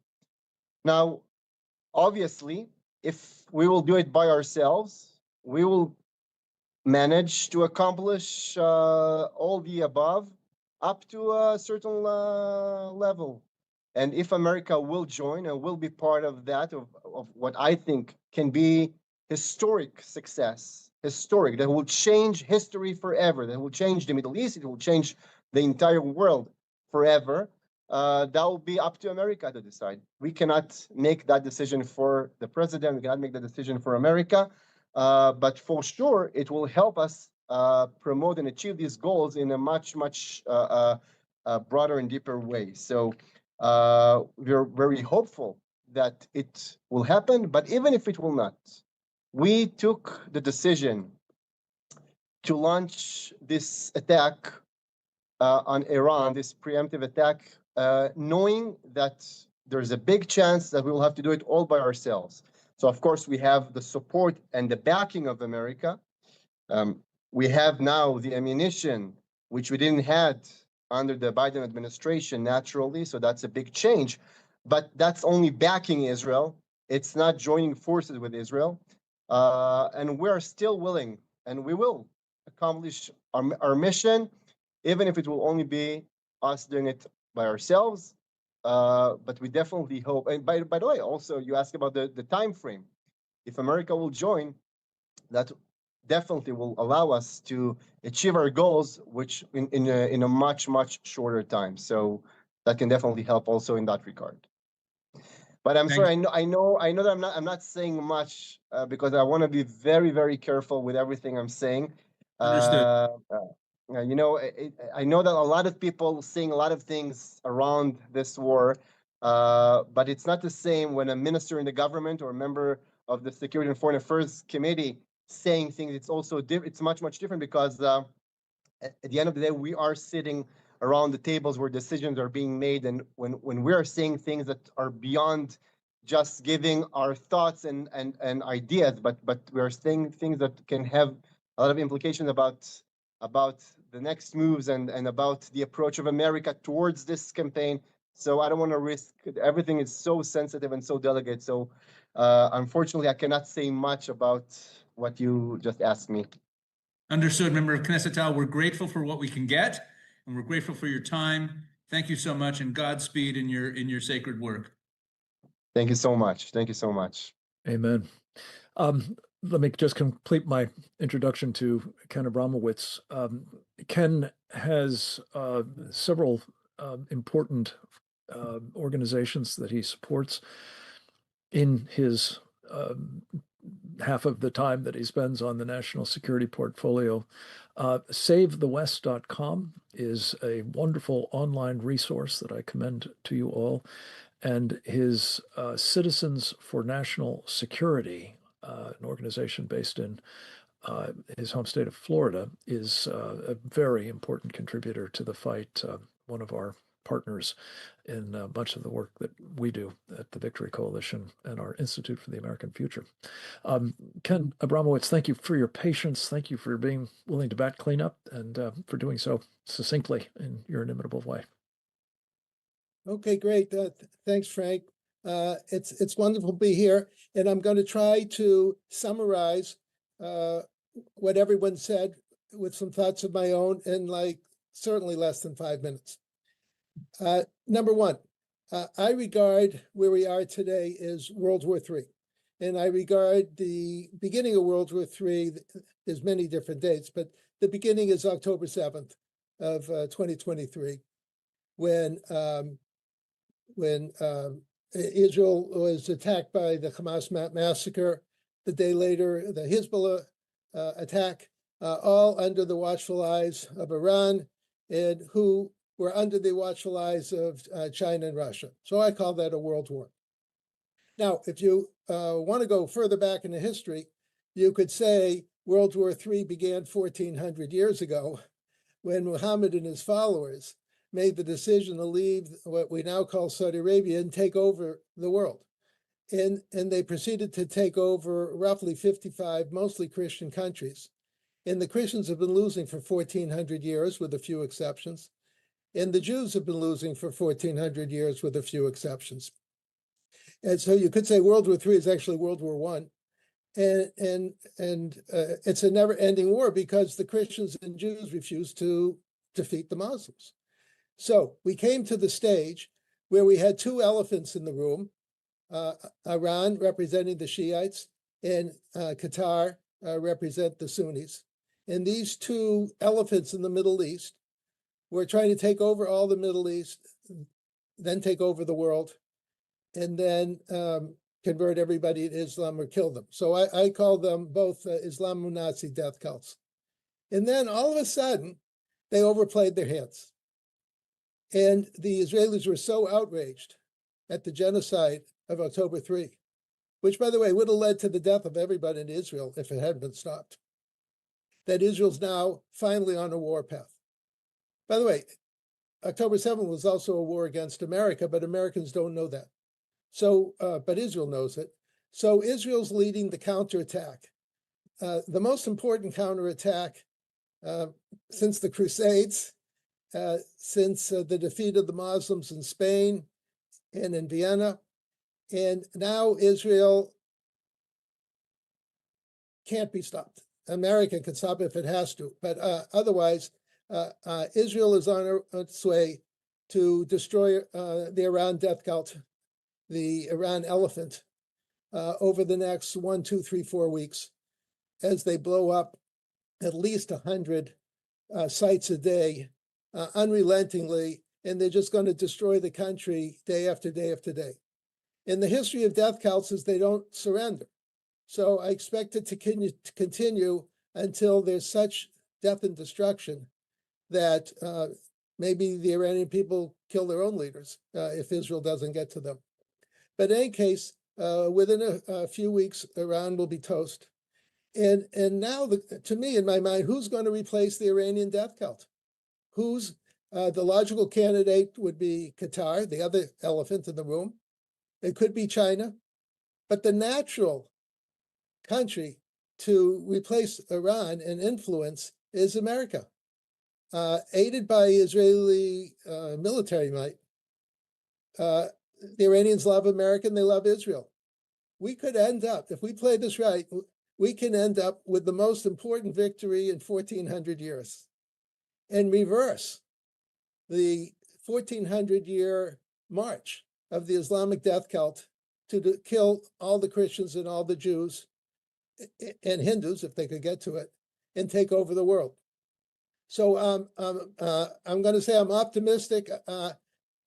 Now, obviously, if we will do it by ourselves, we will manage to accomplish all the above up to a certain level. And if America will join and will be part of that, of what I think can be historic success, that will change history forever, that will change the Middle East, it will change the entire world forever, that will be up to America to decide. We cannot make that decision for the president, we cannot make that decision for America, but for sure, it will help us promote and achieve these goals in a much broader and deeper way. So we're very hopeful that it will happen, but even if it will not, we took the decision to launch this attack on Iran, this preemptive attack, knowing that there's a big chance that we will have to do it all by ourselves. So, of course, we have the support and the backing of America. We have now the ammunition, which we didn't have under the Biden administration, naturally, so that's a big change. But that's only backing Israel. It's not joining forces with Israel. And we're still willing, and we will accomplish our mission, even if it will only be us doing it by ourselves. But we definitely hope, and by the way, also you asked about the time frame. If America will join, that definitely will allow us to achieve our goals, which in a much shorter time. So that can definitely help also in that regard. But I'm sorry, I know that I'm not saying much because I want to be very careful with everything I'm saying. Understood. I know that a lot of people saying a lot of things around this war, but it's not the same when a minister in the government or a member of the Security and Foreign Affairs Committee saying things. It's also it's much different because at the end of the day, we are sitting around the tables where decisions are being made, and when we are saying things that are beyond just giving our thoughts and ideas, but we're saying things that can have a lot of implications about the next moves and about the approach of America towards this campaign. So I don't want to risk, everything is so sensitive and so delicate. So unfortunately, I cannot say much about what you just asked me. Understood, Member of Knesset Tal. We're grateful for what we can get, and we're grateful for your time. Thank you so much, and Godspeed in your sacred work. Thank you so much. Thank you so much. Amen. Let me just complete my introduction to Ken Abramowitz. Ken has several important organizations that he supports in his half of the time that he spends on the national security portfolio. SaveTheWest.com is a wonderful online resource that I commend to you all. And his Citizens for National Security, an organization based in his home state of Florida, is a very important contributor to the fight, one of our partners in much of the work that we do at the Victory Coalition and our Institute for the American Future. Ken Abramowitz, thank you for your patience. Thank you for being willing to bat cleanup and for doing so succinctly in your inimitable way. Okay, great. Thanks, Frank. It's wonderful to be here, and I'm going to try to summarize what everyone said with some thoughts of my own in certainly less than 5 minutes. Number one, I regard where we are today as World War III, and I regard the beginning of World War III. There's many different dates, but the beginning is October 7th of 2023, when Israel was attacked by the Hamas massacre. The day later, the Hezbollah attack, all under the watchful eyes of Iran, and who were under the watchful eyes of China and Russia. So I call that a world war. Now, if you want to go further back in the history, you could say World War III began 1400 years ago when Muhammad and his followers made the decision to leave what we now call Saudi Arabia and take over the world. And they proceeded to take over roughly 55, mostly Christian countries. And the Christians have been losing for 1400 years with a few exceptions. And the Jews have been losing for 1400 years with a few exceptions. And so you could say World War III is actually World War I. And it's a never-ending war because the Christians and Jews refused to defeat the Muslims. So we came to the stage where we had two elephants in the room, Iran representing the Shiites and Qatar represent the Sunnis. And these two elephants in the Middle East were trying to take over all the Middle East, then take over the world, and then convert everybody to Islam or kill them. So I call them both Islamo-Nazi death cults. And then all of a sudden, they overplayed their hands. And the Israelis were so outraged at the genocide of October 3, which, by the way, would have led to the death of everybody in Israel if it hadn't been stopped, that Israel's now finally on a war path. By the way, October 7th was also a war against America, but Americans don't know that. So, but Israel knows it. So Israel's leading the counterattack. The most important counterattack since the Crusades, since the defeat of the Muslims in Spain and in Vienna. And now Israel can't be stopped. America can stop if it has to, but otherwise, Israel is on its way to destroy the Iran death cult, the Iran elephant, over the next 1, 2, 3, 4 weeks, as they blow up at least 100 sites a day, unrelentingly, and they're just going to destroy the country day after day after day. In the history of death cults is they don't surrender. So I expect it to continue until there's such death and destruction that maybe the Iranian people kill their own leaders if Israel doesn't get to them. But in any case, within a few weeks, Iran will be toast. And now, to me, in my mind, who's going to replace the Iranian death cult? Who's the logical candidate would be Qatar, the other elephant in the room, It could be China, but the natural country to replace Iran in influence is America, aided by Israeli military might. The Iranians love America and they love Israel. We could end up, if we play this right, we can end up with the most important victory in 1400 years and reverse the 1400-year march of the Islamic death cult to kill all the Christians and all the Jews and Hindus, if they could get to it, and take over the world. So I'm going to say I'm optimistic,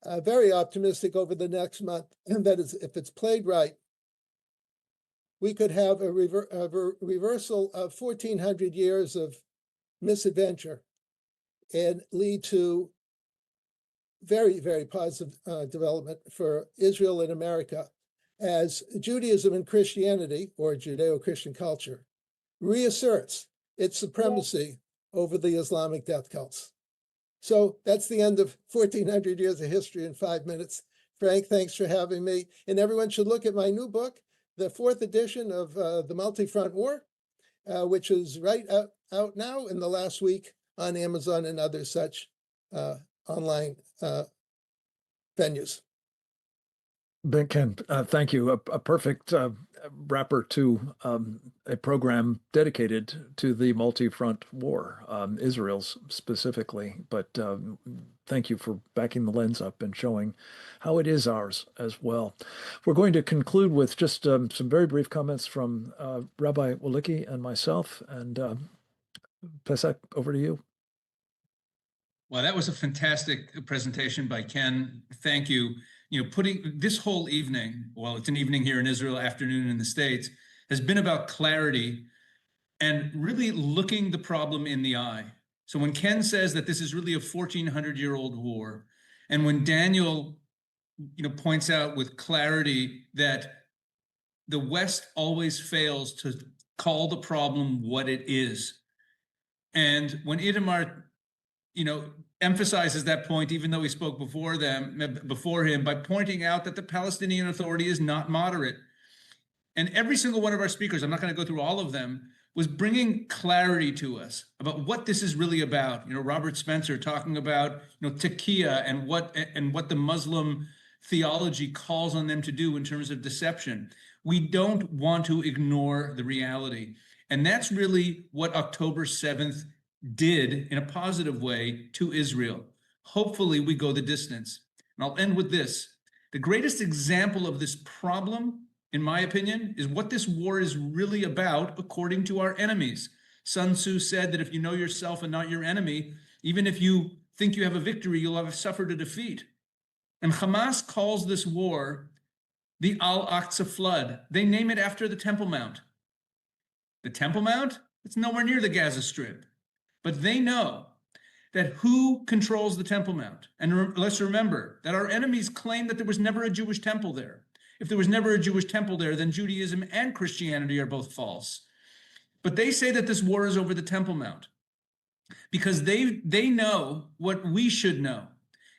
very optimistic over the next month, and that is, if it's played right, we could have a reversal of 1400 years of misadventure and lead to very, very positive development for Israel and America as Judaism and Christianity, or Judeo-Christian culture, reasserts its supremacy over the Islamic death cults. So that's the end of 1400 years of history in 5 minutes. Frank, thanks for having me. And everyone should look at my new book, the 4th edition of The Multi-Front War, which is right out now in the last week on Amazon and other such online venues. Ben Ken, thank you. A perfect wrapper to a program dedicated to the multi-front war, Israel's specifically. But thank you for backing the lens up and showing how it is ours as well. We're going to conclude with just some very brief comments from Rabbi Walicki and myself. And Pesach, over to you. Well, that was a fantastic presentation by Ken. Thank you. You know, putting this whole evening, well, it's an evening here in Israel, afternoon in the States, has been about clarity and really looking the problem in the eye. So when Ken says that this is really a 1400-year-old war, and when Daniel, points out with clarity that the West always fails to call the problem what it is. And when Itamar, emphasizes that point, even though he spoke before him, by pointing out that the Palestinian Authority is not moderate. And every single one of our speakers, I'm not going to go through all of them, was bringing clarity to us about what this is really about. Robert Spencer talking about, taqiyya and what the Muslim theology calls on them to do in terms of deception. We don't want to ignore the reality. And that's really what October 7th did in a positive way to Israel. Hopefully we go the distance. And I'll end with this. The greatest example of this problem, in my opinion, is what this war is really about according to our enemies. Sun Tzu said that if you know yourself and not your enemy, even if you think you have a victory, you'll have suffered a defeat. And Hamas calls this war the Al-Aqsa flood. They name it after the Temple Mount. The Temple Mount? It's nowhere near the Gaza Strip. But they know that who controls the Temple Mount? And let's remember that our enemies claim that there was never a Jewish temple there. If there was never a Jewish temple there, then Judaism and Christianity are both false. But they say that this war is over the Temple Mount because they know what we should know,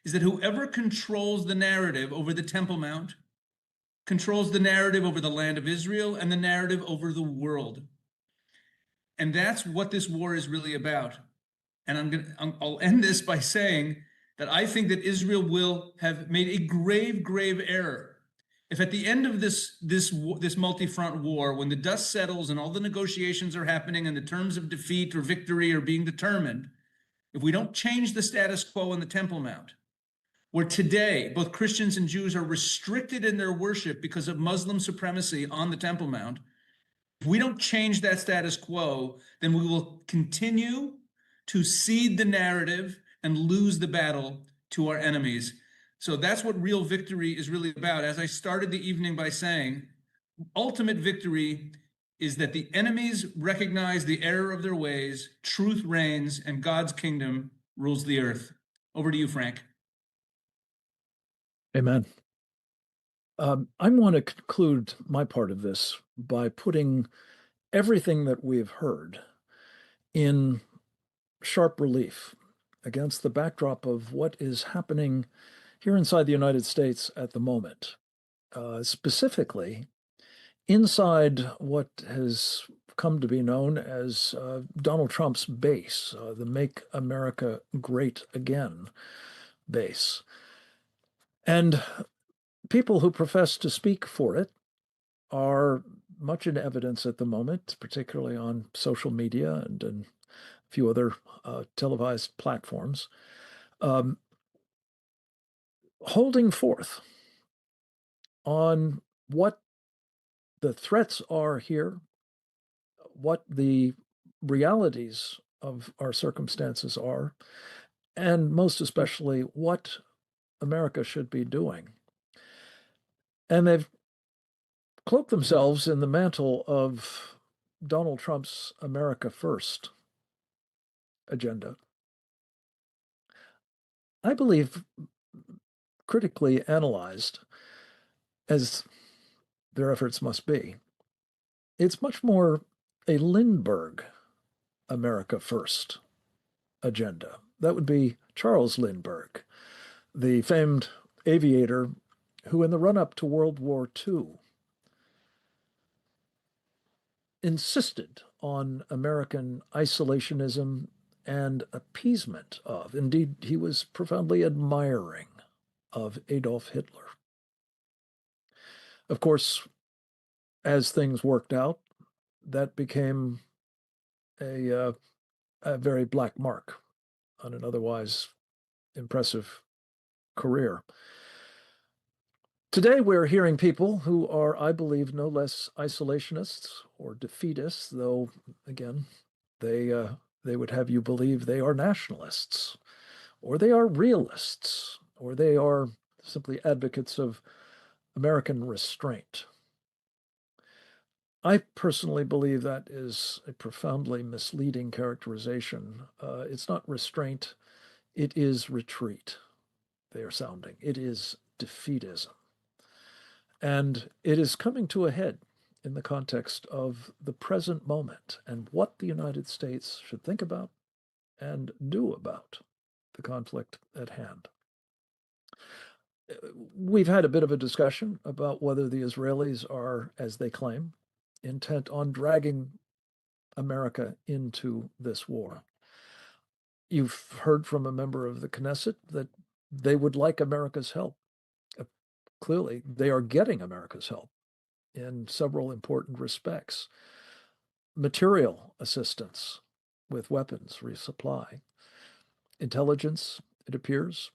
is that whoever controls the narrative over the Temple Mount controls the narrative over the land of Israel and the narrative over the world. And that's what this war is really about. And I'll end this by saying that I think that Israel will have made a grave, grave error if at the end of this multi-front war, when the dust settles and all the negotiations are happening and the terms of defeat or victory are being determined, if we don't change the status quo on the Temple Mount, where today both Christians and Jews are restricted in their worship because of Muslim supremacy on the Temple Mount, if we don't change that status quo, then we will continue to cede the narrative and lose the battle to our enemies. So that's what real victory is really about. As I started the evening by saying, ultimate victory is that the enemies recognize the error of their ways, truth reigns, and God's kingdom rules the earth. Over to you, Frank. Amen. I want to conclude my part of this by putting everything that we've heard in sharp relief against the backdrop of what is happening here inside the United States at the moment. specifically inside what has come to be known as Donald Trump's base, the Make America Great Again base. And people who profess to speak for it are much in evidence at the moment, particularly on social media and a few other televised platforms, holding forth on what the threats are here, what the realities of our circumstances are, and most especially what America should be doing. And they've cloaked themselves in the mantle of Donald Trump's America First agenda. I believe, critically analyzed, as their efforts must be, it's much more a Lindbergh America First agenda. That would be Charles Lindbergh, the famed aviator who, in the run-up to World War II, insisted on American isolationism and appeasement of, indeed, he was profoundly admiring of Adolf Hitler. Of course, as things worked out, that became a very black mark on an otherwise impressive career. Today, we're hearing people who are, I believe, no less isolationists or defeatists, though, again, they would have you believe they are nationalists, or they are realists, or they are simply advocates of American restraint. I personally believe that is a profoundly misleading characterization. It's not restraint, it is retreat they are sounding. It is defeatism. And it is coming to a head in the context of the present moment and what the United States should think about and do about the conflict at hand. We've had a bit of a discussion about whether the Israelis are, as they claim, intent on dragging America into this war. You've heard from a member of the Knesset that they would like America's help. Clearly, they are getting America's help in several important respects. Material assistance with weapons resupply, intelligence, it appears,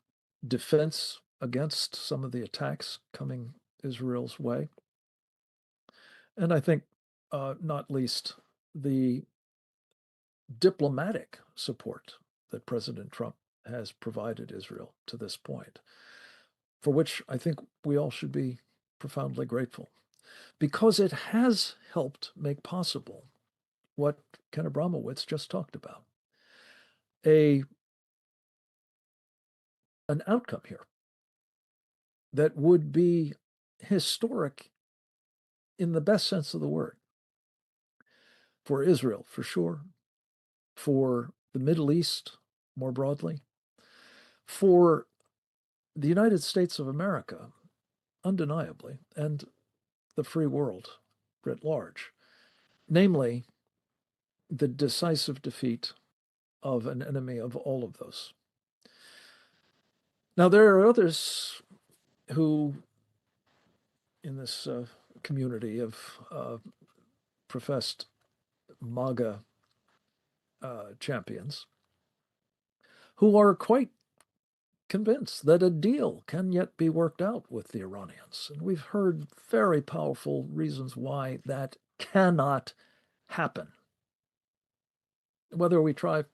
defense against some of the attacks coming Israel's way, and I think not least the diplomatic support that President Trump has provided Israel to this point, for which I think we all should be profoundly grateful, because it has helped make possible what Ken Abramowitz just talked about, an outcome here that would be historic in the best sense of the word, for Israel, for sure, for the Middle East more broadly, for the United States of America, undeniably, and the free world writ large, namely the decisive defeat of an enemy of all of those. Now, there are others who, in this community of professed MAGA champions, who are quite convinced that a deal can yet be worked out with the Iranians. And we've heard very powerful reasons why that cannot happen, whether we try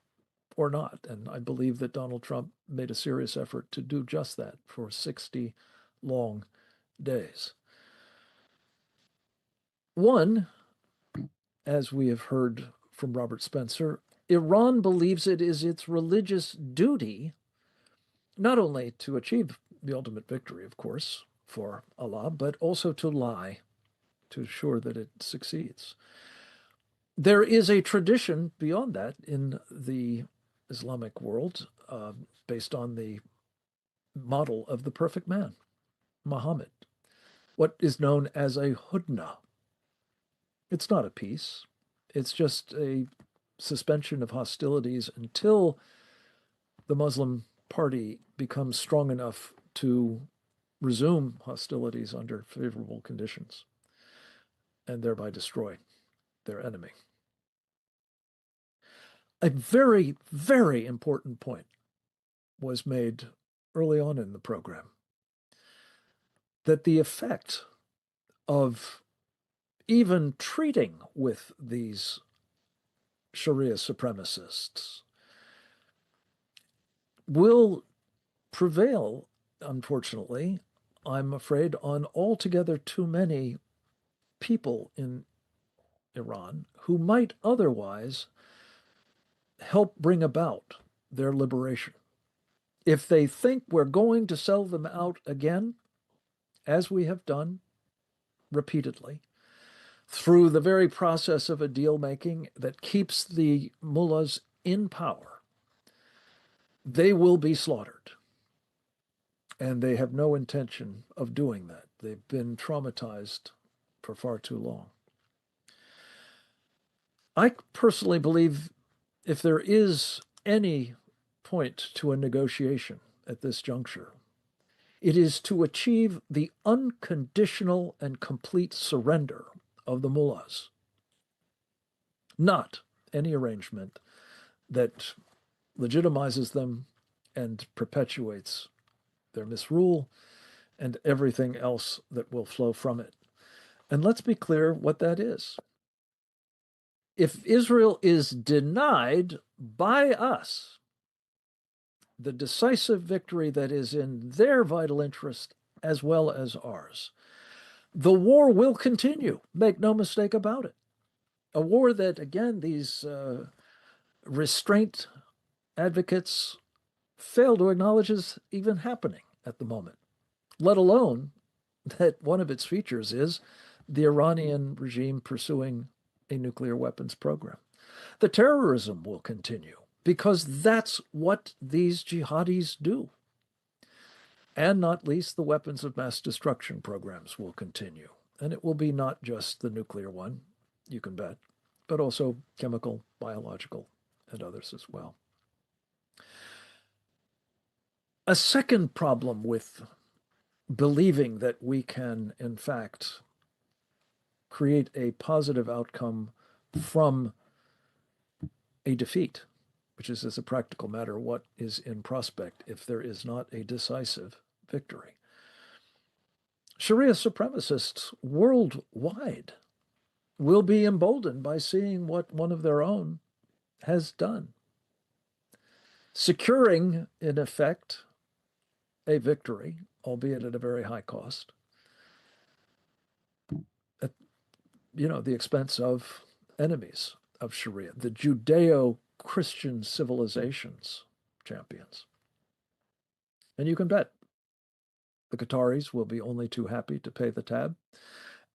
or not. And I believe that Donald Trump made a serious effort to do just that for 60 long days. One, as we have heard from Robert Spencer, Iran believes it is its religious duty not only to achieve the ultimate victory, of course, for Allah, but also to lie, to ensure that it succeeds. There is a tradition beyond that in the Islamic world, based on the model of the perfect man, Muhammad, what is known as a hudna. It's not a peace. It's just a suspension of hostilities until the Muslim party becomes strong enough to resume hostilities under favorable conditions and thereby destroy their enemy. A very, very important point was made early on in the program, that the effect of even treating with these Sharia supremacists will prevail, unfortunately, I'm afraid, on altogether too many people in Iran who might otherwise help bring about their liberation. If they think we're going to sell them out again, as we have done repeatedly, through the very process of a deal making that keeps the mullahs in power, they will be slaughtered. And they have no intention of doing that. They've been traumatized for far too long. I personally believe if there is any point to a negotiation at this juncture, it is to achieve the unconditional and complete surrender of the mullahs, not any arrangement that legitimizes them and perpetuates their misrule and everything else that will flow from it. And let's be clear what that is. If Israel is denied by us the decisive victory that is in their vital interest as well as ours, the war will continue. Make no mistake about it. A war that, again, these restraint advocates fail to acknowledge is even happening at the moment, let alone that one of its features is the Iranian regime pursuing a nuclear weapons program. The terrorism will continue because that's what these jihadis do. And not least, the weapons of mass destruction programs will continue. And it will be not just the nuclear one, you can bet, but also chemical, biological, and others as well. A second problem with believing that we can, in fact, create a positive outcome from a defeat, which is, as a practical matter, what is in prospect if there is not a decisive victory. Sharia supremacists worldwide will be emboldened by seeing what one of their own has done, securing, in effect, a victory, albeit at a very high cost, at, the expense of enemies of Sharia, the Judeo-Christian civilization's champions. And you can bet the Qataris will be only too happy to pay the tab,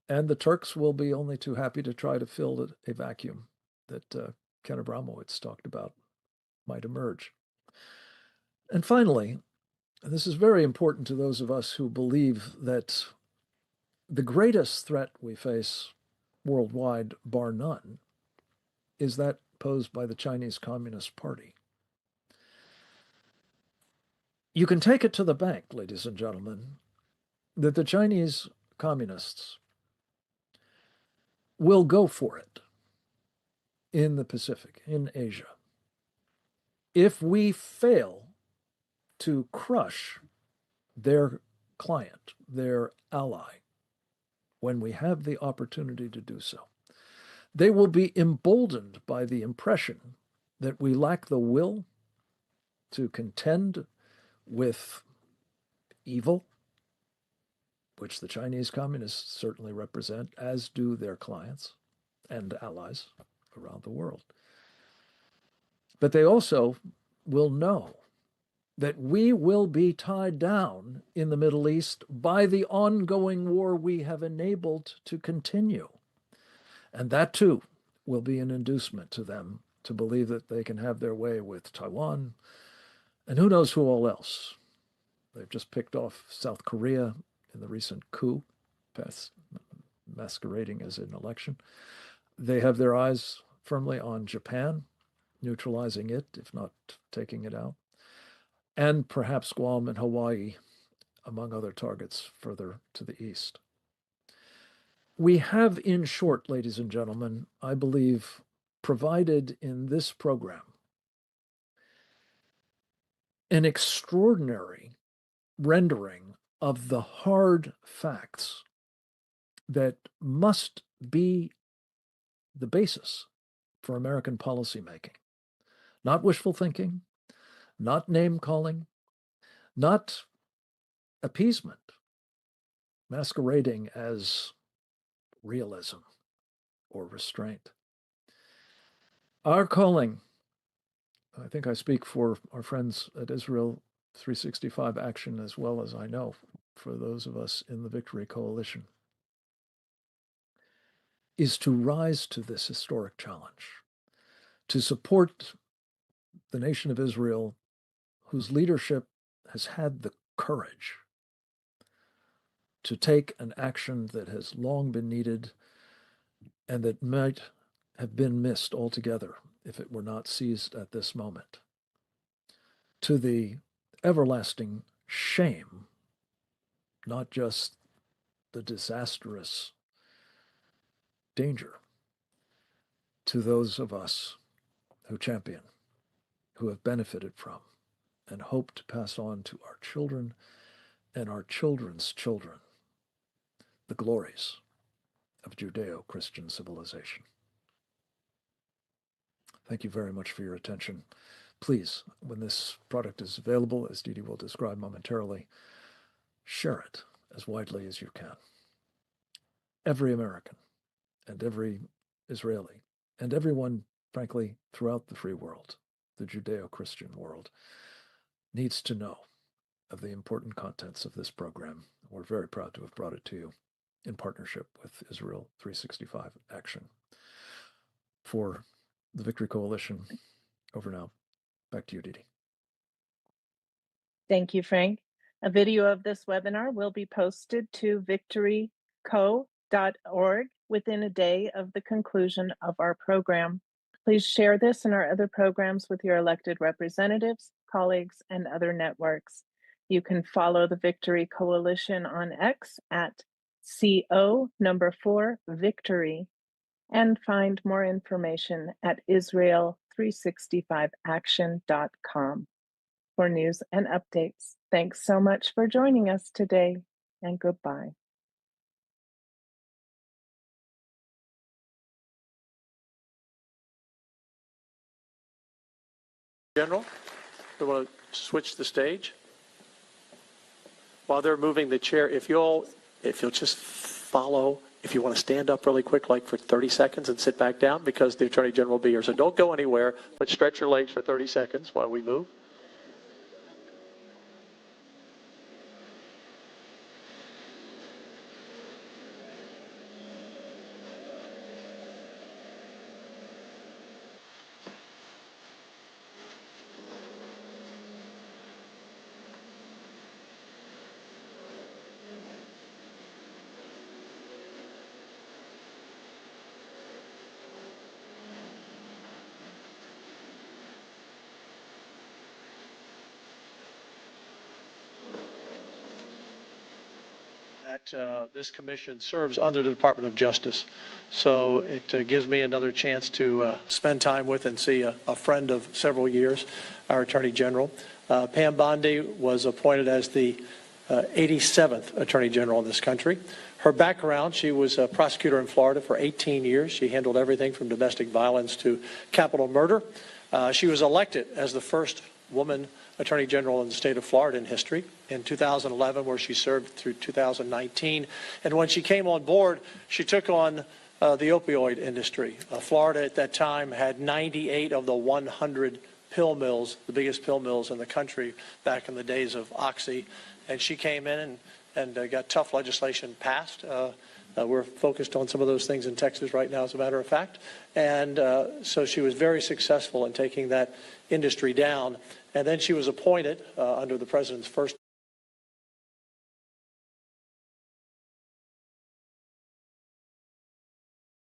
and the Turks will be only too happy to try to fill a vacuum that Ken Abramowitz talked about might emerge. And finally, and this is very important to those of us who believe that the greatest threat we face worldwide, bar none, is that posed by the Chinese Communist Party. You can take it to the bank, ladies and gentlemen, that the Chinese communists will go for it in the Pacific, in Asia. If we fail to crush their client, their ally, when we have the opportunity to do so, they will be emboldened by the impression that we lack the will to contend with evil, which the Chinese communists certainly represent, as do their clients and allies around the world. But they also will know that we will be tied down in the Middle East by the ongoing war we have enabled to continue. And that, too, will be an inducement to them to believe that they can have their way with Taiwan and who knows who all else. They've just picked off South Korea in the recent coup, masquerading as an election. They have their eyes firmly on Japan, neutralizing it, if not taking it out, and perhaps Guam and Hawaii, among other targets further to the east. We have, in short, ladies and gentlemen, I believe, provided in this program an extraordinary rendering of the hard facts that must be the basis for American policymaking. Not wishful thinking, not name-calling, not appeasement, masquerading as realism or restraint. Our calling, I think I speak for our friends at Israel365 Action as well as I know for those of us in the Victory Coalition, is to rise to this historic challenge, to support the nation of Israel, whose leadership has had the courage to take an action that has long been needed and that might have been missed altogether if it were not seized at this moment, to the everlasting shame, not just the disastrous danger, to those of us who champion, who have benefited from, and hope to pass on to our children and our children's children the glories of Judeo-Christian civilization. Thank you very much for your attention. Please, when this product is available, as Didi will describe momentarily, share it as widely as you can. Every American and every Israeli and everyone, frankly, throughout the free world, the Judeo-Christian world, needs to know of the important contents of this program. We're very proud to have brought it to you in partnership with Israel365 Action. For the Victory Coalition, over now. Back to you, Didi. Thank you, Frank. A video of this webinar will be posted to victoryco.org within a day of the conclusion of our program. Please share this and our other programs with your elected representatives, colleagues, and other networks. You can follow the Victory Coalition on X at CO4Victory and find more information at Israel365Action.com for news and updates. Thanks so much for joining us today, and goodbye. General, we want to switch the stage. While they're moving the chair, if you'll just follow, if you want to stand up really quick, like for 30 seconds and sit back down, because the Attorney General will be here. So don't go anywhere, but stretch your legs for 30 seconds while we move. This commission serves under the Department of Justice. So it gives me another chance to spend time with and see a friend of several years, our Attorney General. Pam Bondi was appointed as the 87th Attorney General in this country. Her background, she was a prosecutor in Florida for 18 years. She handled everything from domestic violence to capital murder. She was elected as the first woman Attorney General in the state of Florida in history in 2011, where she served through 2019. And when she came on board, she took on the opioid industry. Florida at that time had 98 of the 100 pill mills, the biggest pill mills in the country back in the days of Oxy. And she came in and got tough legislation passed. We're focused on some of those things in Texas right now, as a matter of fact. And so she was very successful in taking that industry down. And then she was appointed under the president's first